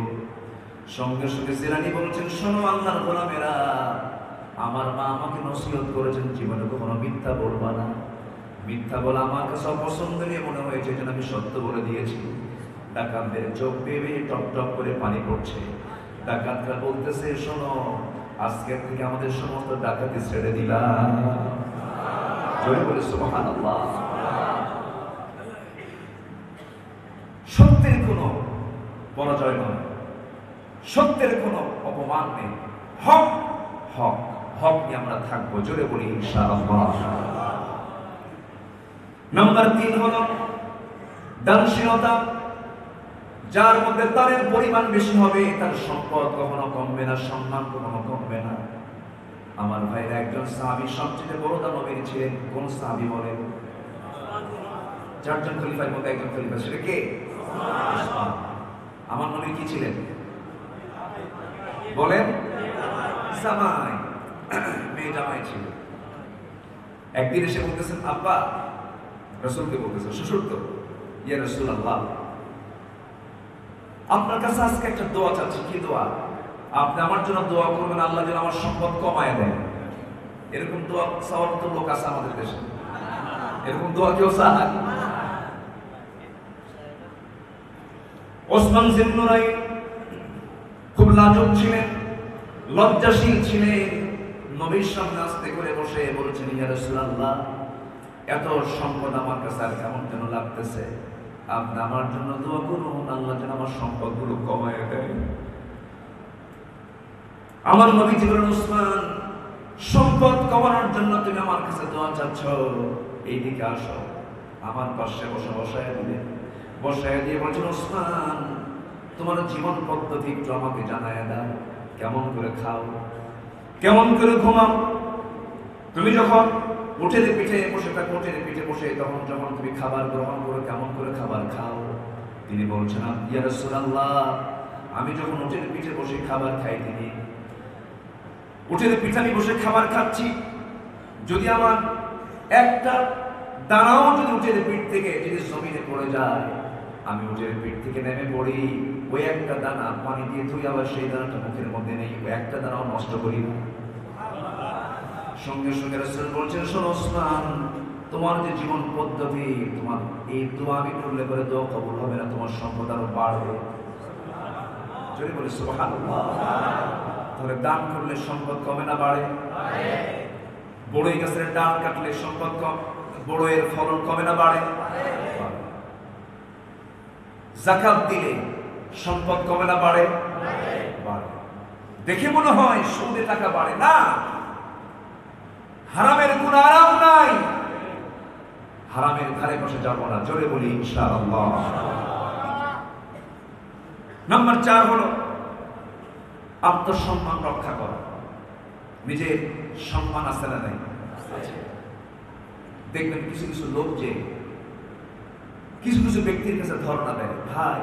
সঙ্গে সঙ্গে জিলানী বলছেন, শোনো আল্লাহর গোলামেরা, আমার মা আমাকে নসিহত করেছেন জীবনে কখনো মিথ্যা বলবা না। মিথ্যা বলা আমার কাছে অপছন্দনীয় মনে হয়েছে, যেন আমি সত্য বলে দিয়েছি। ডাকাতদের চোখ বেয়ে টপ টপ করে পানি পড়ছে। ডাকাতরা বলতেছে, শোনো, আজকের থেকে আমাদের সমস্ত ডাকাতি ছেড়ে দিলাম। জোরে বলে সুবহানাল্লাহ। সত্যের কোনো পরাজয় নয়, সত্যের কোনো অপমান নেই। হক হক হক নিয়ে আমরা থাকবো। জোরে বলি ইনশাআল্লাহ। নাম্বার 3 হলো দানশীলতা। যার মধ্যে দানের পরিমাণ বেশি হবে তার সম্পদ কখনো কমবে না, সম্মান কখনো কমবে না। আমার ভাইয়ের একজন সাহাবী সবচেয়ে বড় দানবীর ছিলেন। কোন সাহাবী বলেন? 4 জন খলিফার মধ্যে একজন খলিফা, সেটা কে? আমার নবী কি ছিলেন বলেন? জামাই, মেয়ে জামাই ছিল। একদিন এসে বলতেছেন, আব্বা, রাসূলকে বলতেছেন, শ্বশুর তো, ইয়া রাসূলুল্লাহ, আপনার কাছে আজকে একটা দোয়া চাচ্ছি। কি দোয়া? আপনি আমার জন্য দোয়া করবেন, আল্লাহ যেন আমার সম্পদ কমায় দেয়। এরকম দোয়া চাওয়ার তো লোক আছে আমাদের দেশে? এরকম দোয়া কেউ চায়? ওসমান জিন্নুরাইন খুব লাজুক ছিলেন, লজ্জাশীল ছিলেন। নবীর সামনে আস্তে করে বসে বলেছেন, ইয়া রাসূলুল্লাহ, এত সম্পদ আমার কাছে আর কেমন যেন লাগতেছে, আপনি আমার জন্য দোয়া করুন, আল্লাহ যেন আমার সম্পদগুলো কমায় দেয়। আমার নবীজি বলেন, ওসমান, সম্পদ কমানোর জন্য তুমি আমার কাছে দোয়া চাচ্ছ, এইদিকে আসো। আমার পাশে বসে বসায় দিলেন। বসায় দিয়ে বলছেন, ওসমান, তোমার জীবন পদ্ধতি একটু আমাকে জানায় দাও, কেমন করে খাও, কেমন করে ঘুমাও? তুমি যখন উঠের পিঠে বসে থাকো, উঠের পিঠে বসে তখন যখন তুমি খাবার গ্রহণ করো, কেমন করে খাবার খাও? তিনি বলছেন, ইয়া রাসূলুল্লাহ, আমি যখন উঠের পিঠে বসে খাবার খাই, তিনি উঠের পিঠে আমি বসে খাবার খাচ্ছি, যদি আমার একটা দানাও যদি উঠের পিঠ থেকে যদি জমিনে পড়ে যায়, আমি উঠের পিঠ থেকে নেমে পড়ি, ওই একটা দানা পানি দিয়ে ধুই, আবার সেই দানাটা মুখের মধ্যে নেই, ওই একটা দানাও নষ্ট করি না। সঙ্গে সঙ্গে রাসূল বলছেন, শোনো ওসমান, তোমার যে জীবন পদ্ধতি, তোমার এই দোয়া আমি করলে পরে দোয়া কবুল হবে না, তোমার সম্পদ আরো বাড়বে। জোরে বলে সুবহানাল্লাহ। তাহলে দান করলে সম্পদ কমে না বাড়ে? বড়ই গাছের ডাল কাটলে সম্পদ কম, বড়ইয়ের ফলন কমে না বাড়ে? যাকাত দিলে সম্পদ কমে না বাড়ে? বাড়ে। দেখে মনে হয় সুদে টাকা বাড়ে না, হারামের কোনো আরাম নাই, হারামের ধারে বসে যাবো না। জোরে বলি ইনশাআল্লাহ। নাম্বার 4 হলো আত্মসম্মান রক্ষা করা। নিজের সম্মান আছে না নাই? দেখবেন কিছু কিছু লোক যে কিছু কিছু ব্যক্তির কাছে ধর্ণা দেয়, ভাই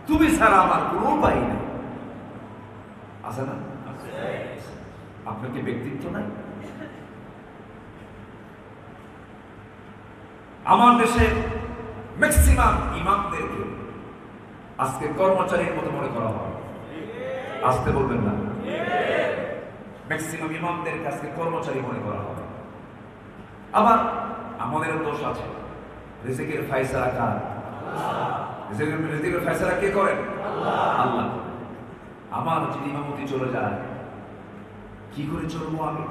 তুমি ছাড়া আমার কোনো উপায় নেই, আছে না? আপনার কি ব্যক্তিত্ব নাই? আমার দেশে ম্যাক্সিমাম ইমামদেরকে আজকে কর্মচারীর মতো মনে করা হয়। আসতে বলবেন না? ম্যাক্সিমাম ইমামদেরকে আজকে কর্মচারী মনে করা হয়। আবার আমাদেরও দোষ আছে। রিজিকের ফয়সালা কার? রিজিকের ফয়সালা কে করেন? আল্লাহ। আমার যদি ইমামতি চলে যায়, কি করে চলবো আমি?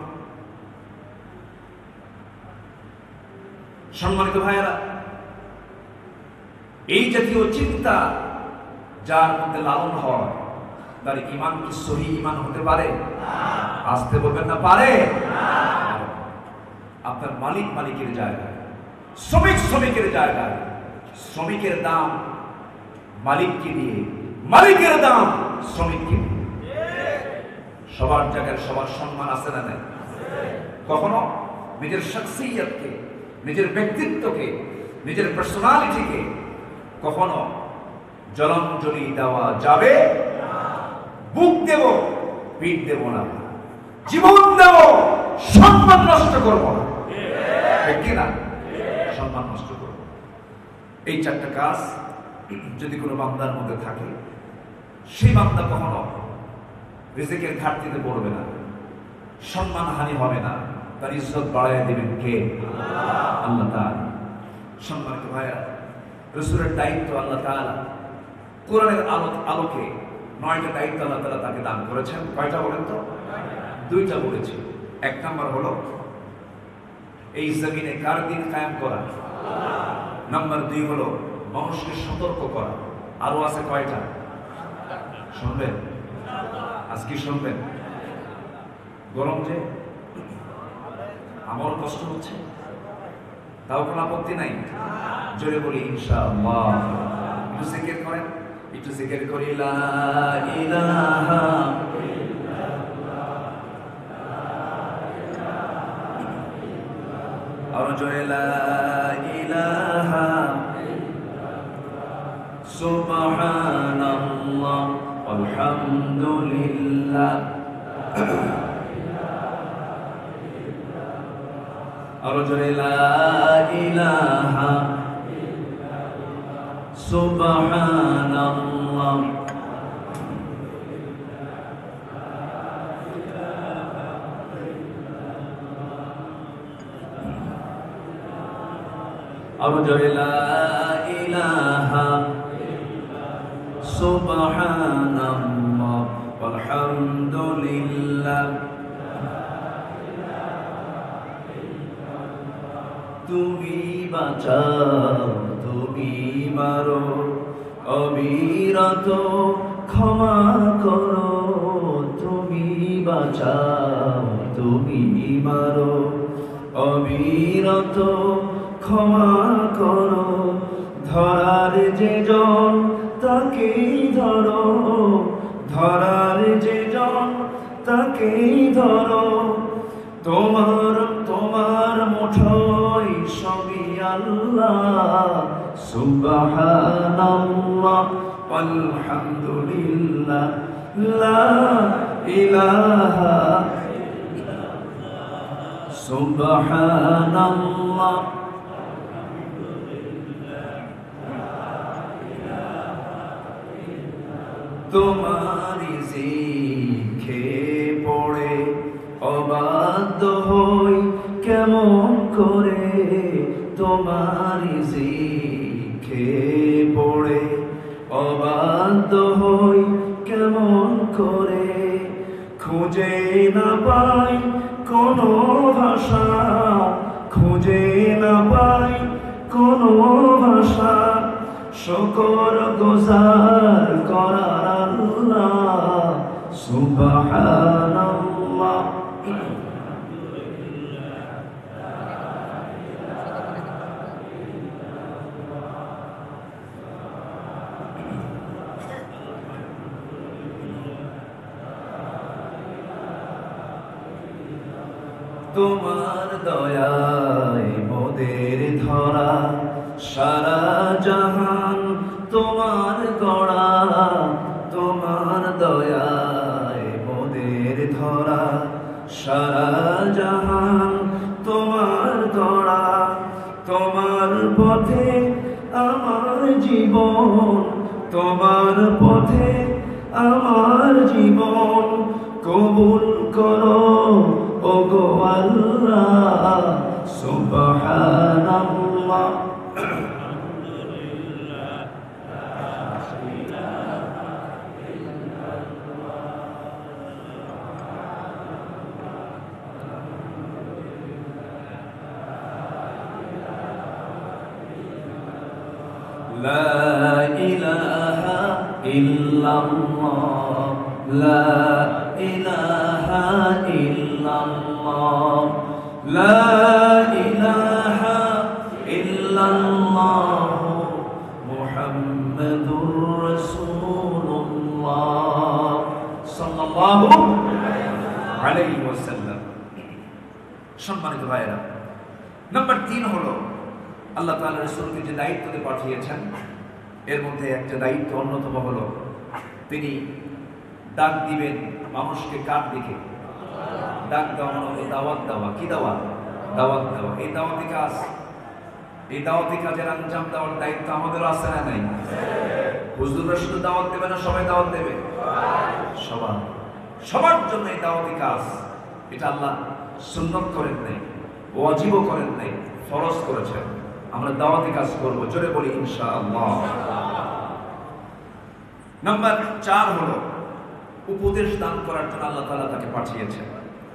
সম্মানিত ভাইয়েরা, এই জাতীয় চিন্তা যার মধ্যে লালন হয়, তার ঈমান কি সহি ঈমান হতে পারে? আসতে বলবেন না পারে? আপনার মালিক মালিকের জায়গায়, শ্রমিক শ্রমিকের জায়গায়, শ্রমিকের দাম মালিককে দিয়ে, মালিকের দাম শ্রমিককে দিয়ে। সবার জায়গায় সবার সম্মান আছে না নাই? কখনো নিজের শখসিয়তকে, নিজের ব্যক্তিত্বকে, নিজের পার্সোনালিটিকে কখনো জলাঞ্জলি দেওয়া যাবে? বুক দেব, পিঠ দেব না, জীবন দেব, সম্মান নষ্ট করব না। ঠিক না? সম্মান নষ্ট করব। এই 4টা কাজ যদি কোনো বান্দার মধ্যে থাকে, সেই বান্দা কখনো রিজিকের ঘাটতিতে পড়বে না, সম্মান হানি হবে না, তার ইজ্জত বাড়ায় দিবেন কে? আল্লাহ তাআলা। সম্মানিত ভাইয়া, রাসূলের দায়িত্ব আল্লাহ তাআলা কোরআনের আলোকে 9টা দায়িত্ব আল্লাহ তাআলা তাকে দান করেছেন। কয়টা বলেন তো? 2টা বলেছি। 1 নাম্বার হলো এই জমিনে কার দিন কায়েম করা, নাম্বার 2 হলো মানুষকে সতর্ক করা। আরো আছে কয়টা? শুনবেন? আজকে শুনবেন? গরম যে, আমার কষ্ট হচ্ছে, তাও কোনো আপত্তি নাই? জোরে বলি ইনশাআল্লাহ। একটু জিকির করেন, একটু জিকির করি লা ইলাহা ইল্লাল্লাহ, আর জোরে লা ইলাহা সুবহানাল্লাহ আলহামদুলিল্লাহ, আর জোরে লা ইলাহা সুবহানাল্লাহ আর জোরে লা ইলাহা সুবহানাল্লাহ আলহামদুলিল্লাহ। তুমি বাঁচাও, তুমি মারো, অবিরত ক্ষমা করো। তুমি বাঁচাও, তুমি মারো, অবিরত ক্ষমা করো। ধরার যে জন তাকেই ধরো, ধরার যে জন তাকেই ধরো, তোমার তোমার মুঠোয় সবই আল্লাহ। সুবহানাল্লাহ আলহামদুলিল্লাহ লা ইলাহা সুবহানাল্লাহ তোমারি জিখে পড়ে অবাধ্য হই কেমন করে, তোমারি জিখে পড়ে অবাধ্য হই কেমন করে। খুঁজে না পাই কোনো ভাষা, খুঁজে না পাই কোনো ভাষা, শুকর গুজার করার আল্লাহ। সুবহানাল্লাহ তোমার দয়ায় মোদের ধরা, সারা জাহান তোমার গড়া। তোমার দয়ায় মোদের ধরা, সারা জাহান তোমার গড়া। তোমার পথে আমার জীবন, তোমার পথে আমার জীবন, কবুল করো ওগো আল্লাহ। সুবহানাল্লাহ লা ইলাহা ইল্লাল্লাহ লা ইলাহা ইল্লাল্লাহ লা ইলাহা ইল্লাল্লাহ মুহাম্মাদুর রাসূলুল্লাহ সাল্লাল্লাহু আলাইহি ওয়াসাল্লাম। সম্মানিত ভাইরা, নাম্বার 3 হলো আল্লাহ তাআলা রাসূলকে যে দায়িত্ব দিয়ে পাঠিয়েছেন, এর মধ্যে একটা দায়িত্ব অন্যতম হলো তিনি ডাক দিবেন মানুষকে কার দিকে? ডাক দেওয়া মানে হলো দাওয়াত দেওয়া। কি দাওয়াত? দাওয়াত দেওয়া। এই দাওয়াতি কাজ, এই দাওয়াতি কাজের আঞ্জাম দেওয়ার দায়িত্ব আমাদের আছে না নাই? হুজুররা শুধু দাওয়াত দেবে না, সবাই দাওয়াত দেবে? সবার সবার জন্য এই দাওয়াতি কাজ, এটা আল্লাহ সুন্নত করেন নাই, ওয়াজিবও করেন নাই, ফরজ করেছেন। আমরা দাওয়াতি কাজ করব, জোরে বলি ইনশাআল্লাহ। নাম্বার 4 হলো উপদেশ দান করার জন্য আল্লাহ তাআলা তাকে পাঠিয়েছেন।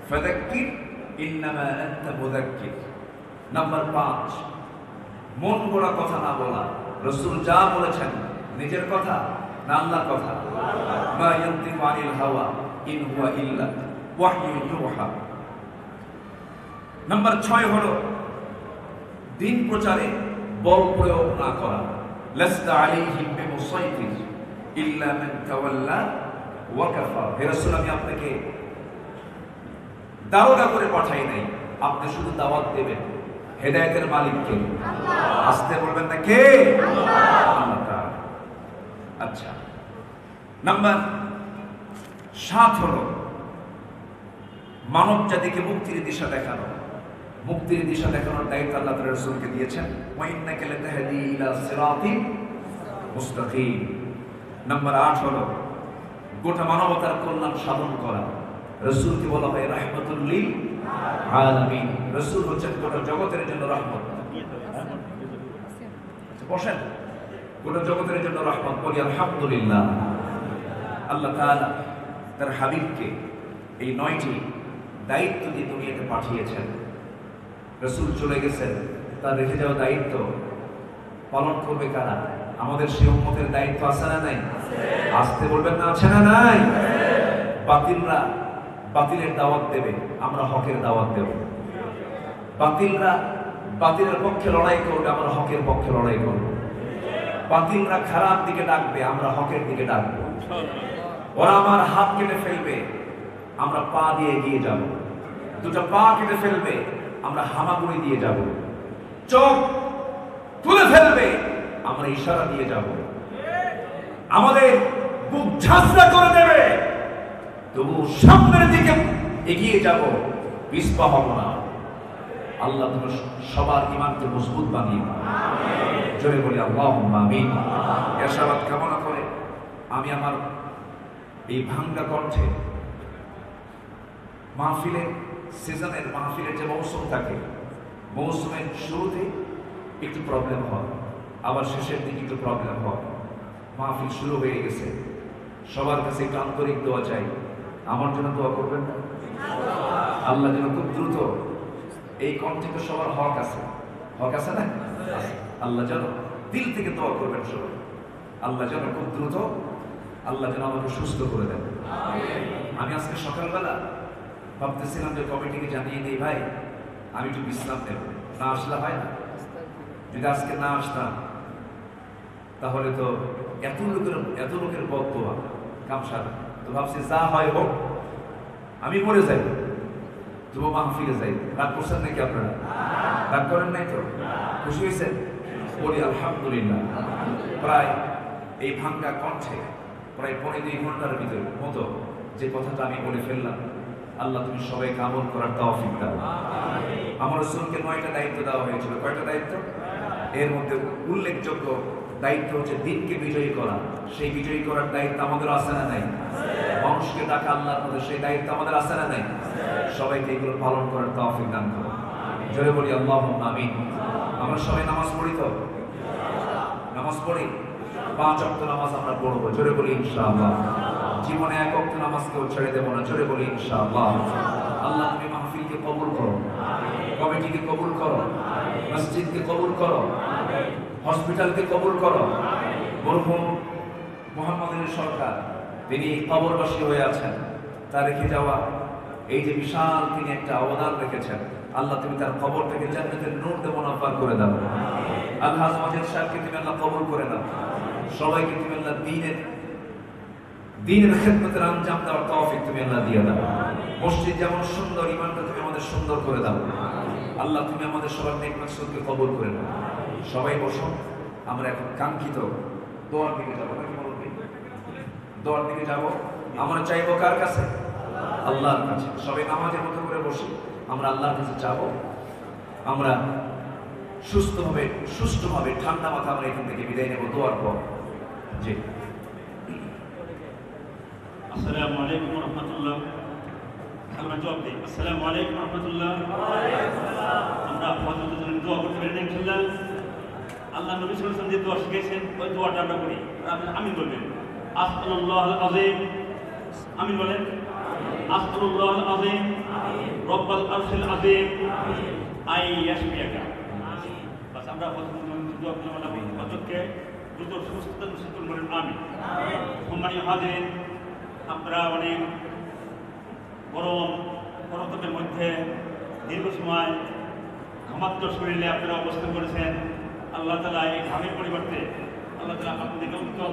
ফাযাক্কির ইন্নামা আনতা মুযাক্কির। নাম্বার 5 মন গড়া কথা না বলা। রাসূল যা বলেছেন নিজের কথা না আল্লাহর কথা? মা ইয়ানতিকু আনিল হাওয়া ইন হুয়া ইল্লা ওয়াহয়ুন ইউহা। নাম্বার 6 হলো দিন প্রচারে বল প্রয়োগ না করা। লাস্তা আলাইহিম বিমুসাইতির ইল্লা মান তাওয়াল্লা ওয়া কাফার। হে রাসূল, আমি আপনাকে দাওয়াত করে পাঠাই নাই, আপনি শুধু দাওয়াত দেবেন। হেদায়েতের মালিক কে? আল্লাহ। আসতে বলবেন না কে? আল্লাহ। আচ্ছা, নাম্বার 7 হলো মানব জাতিকে মুক্তির দিশা দেখানো। মুক্তির দিশা দেখানোর দায়িত্ব আল্লাহ তাআলা রাসূলকে দিয়েছেন। ওয়া ইন্নাকা লাতাহদি ইলা সিরাতিন মুস্তাকিম। নাম্বার 8 হলো গোটা মানবতার কল্যাণ সাধন করা। রাসূলকে বলা হয় রাহমাতুল লিল আলামিন। রাসূল হচ্ছেন গোটা জগতের জন্য রহমত। বসেন, গোটা জগতের জন্য রহমত। বলি আলহামদুলিল্লাহ। আল্লাহ তাআলা তার হাবিবকে এই 9টি দায়িত্ব দিয়ে দুনিয়াতে পাঠিয়েছেন। রাসূল চলে গেছেন, তার রেখে যাওয়া দায়িত্ব পালন করবে কারা? আমাদের সেই উম্মতের দায়িত্ব আছে না নাই? আসতে বলবেন না আছে না নাই? বাতিলরা বাতিলের দাওয়াত দেবে, আমরা হকের দাওয়াত দেব। বাতিলরা বাতিলের পক্ষে লড়াই করবে, আমরা হকের পক্ষে লড়াই করব। বাতিলরা খারাপ দিকে ডাকবে, আমরা হকের দিকে ডাকবো। ওরা আমার হাত কেটে ফেলবে, আমরা পা দিয়ে এগিয়ে যাব, দুটো পা কেটে ফেলবে আমরা হামাগুড়ি দিয়ে যাব, চোখ তুলে ফেলবে আমরা ইশারা দিয়ে যাব, আমাদের বুক ঝাঁঝরা করে দেবে তবু সামনের দিকে এগিয়ে যাব, পিছপা হব না। আল্লাহ তুমি সবার ঈমানকে মজবুত বানিয়ে দাও, জোরে বলি আল্লাহুম্মা আমিন। এরশাদ কামনা করে আমি আমার এই ভাঙ্গা কণ্ঠে মাহফিলের সিজনের মাহফিলের যে মৌসুম থাকে, মৌসুমের শুরুতে একটু প্রবলেম হয়, আবার শেষের দিকে একটু প্রবলেম হয়। মাহফিল শুরু হয়ে গেছে, সবার কাছে একটু আন্তরিক দোয়া চাই, আমার জন্য দোয়া করবেন না? আল্লাহ যেন খুব দ্রুত, এই কণ্ঠে তো সবার হক আছে, হক আছে না? আল্লাহ যেন দিল থেকে দোয়া করবেন সবাই, আল্লাহ যেন খুব দ্রুত আল্লাহ যেন আমাকে সুস্থ করে দেন। আমি আজকে সকালবেলা ভাবতেছিলাম যে কমিটিকে জানিয়ে দিই, ভাই আমি একটু বিশ্রাম নেব, না আসলে হয় না। যদি আজকে না আসতাম তাহলে তো এত লোকের বদদোয়া কামসার, তো ভাবছি যা হয় হোক, আমি মরে যাই তবু মাহফিলে যাই। রাগ করছেন নাকি আপনারা? রাগ করেন নাই তো? খুশি হয়েছেন? বলি আলহামদুলিল্লাহ। প্রায় এই ভাঙ্গা কণ্ঠে প্রায় 2.5 ঘন্টার ভিতরে মতো যে কথাটা আমি বলে ফেললাম, আল্লাহ তুমি সবাইকে আমল করার তৌফিক দাও। আমার রাসূলকে 9টা দায়িত্ব দেওয়া হয়েছিল। কয়টা দায়িত্ব? এর মধ্যে উল্লেখযোগ্য দায়িত্ব হচ্ছে দিনকে বিজয়ী করা। সেই বিজয়ী করার দায়িত্ব আমাদের আছে না নাই? মানুষকে ডাকা আল্লাহর মধ্যে, সেই দায়িত্ব আমাদের আছে না নাই? সবাইকে এগুলো পালন করার তৌফিক দান করো, জোরে বলি আল্লাহুম্মা আমিন। আমরা সবাই নামাজ পড়ি তো? নামাজ পড়ি, 5 ওয়াক্ত নামাজ আমরা পড়বো, জোরে বলি ইনশাআল্লাহ। জীবনে 1 ওয়াক্ত নামাজ কেউ ছেড়ে দেবো না, জোরে বলি ইনশাআল্লাহ। আল্লাহ তুমি মাহফিলকে কবুল করো, কমিটিকে কবুল করো, মসজিদকে কবুল করো, হসপিটালকে কবুল করো। মরহুম মোহাম্মদের সরকার, তিনি কবরবাসী হয়ে আছেন, তার রেখে যাওয়া এই যে বিশাল তিনি একটা অবদান রেখেছেন, আল্লাহ তুমি তার কবরটাকে জান্নাতের নূর দিয়ে মুনাফার করে দাও। আলহাজ ওয়াজেদ সাহেবকে তুমি আল্লাহ কবুল করে দাও। সবাইকে তুমি আল্লাহ দ্বীনের খেদমতের আঞ্জাম দেওয়ার তৌফিক তুমি আল্লাহ দিয়ে দাও। মসজিদ যেমন সুন্দর, ঈমানটা তুমি আমাদের সুন্দর করে দাও। আল্লাহ তুমি আমাদের সবার নেক মাকসুদকে কবুল করে নাও। সবাই বসো, আমরা এখন কাঙ্ক্ষিত দোয়ার দিকে যাবো। নাকি বলুন, দোয়ার দিকে যাবো। আমরা চাইবো কার কাছে? আল্লাহর কাছে। সবাই নামাজের মতো করে বসি, আমরা আল্লাহর কাছে চাবো। আমরা সুস্থভাবে ঠান্ডা মাথা আমরা এখান থেকে বিদায় নেব দোয়ার পর। জি, আসসালামু আলাইকুম ওয়া রাহমাতুল্লাহ। আমরা জবাব দিই, আসসালামু আলাইকুম ওয়া রাহমাতুল্লাহ। আমরা আপনাদের জন্য দোয়া করতে পারি ইনশাআল্লাহ। আল্লাহ নবী সাল্লাল্লাহু আলাইহি ওয়াসাল্লাম যে দোয়া শিখিয়েছেন ওই দোয়াটা আমরা করি। আমিন বলবেন। আসআলুল্লাহুল আযীম, আমিন বলেন। আসআলুল্লাহুল আযীম রব্বাল আরশিল আযীম আই ইয়াশফিয়াকা। বাস আমরা দোয়া করলাম, আল্লাহ প্রত্যেককে দ্রুত সুস্থতা নসিব করুন, আমিন। সম্মানীয় হাজির, আপনারা অনেক গরমের মধ্যে দীর্ঘ সময় ঘামাত্ম শরীরে আপনারা অবস্থান করেছেন। আল্লাহ তাআলা এই ঘামের পরিবর্তে আল্লাহ তাআলা আপনাদেরকে উত্তম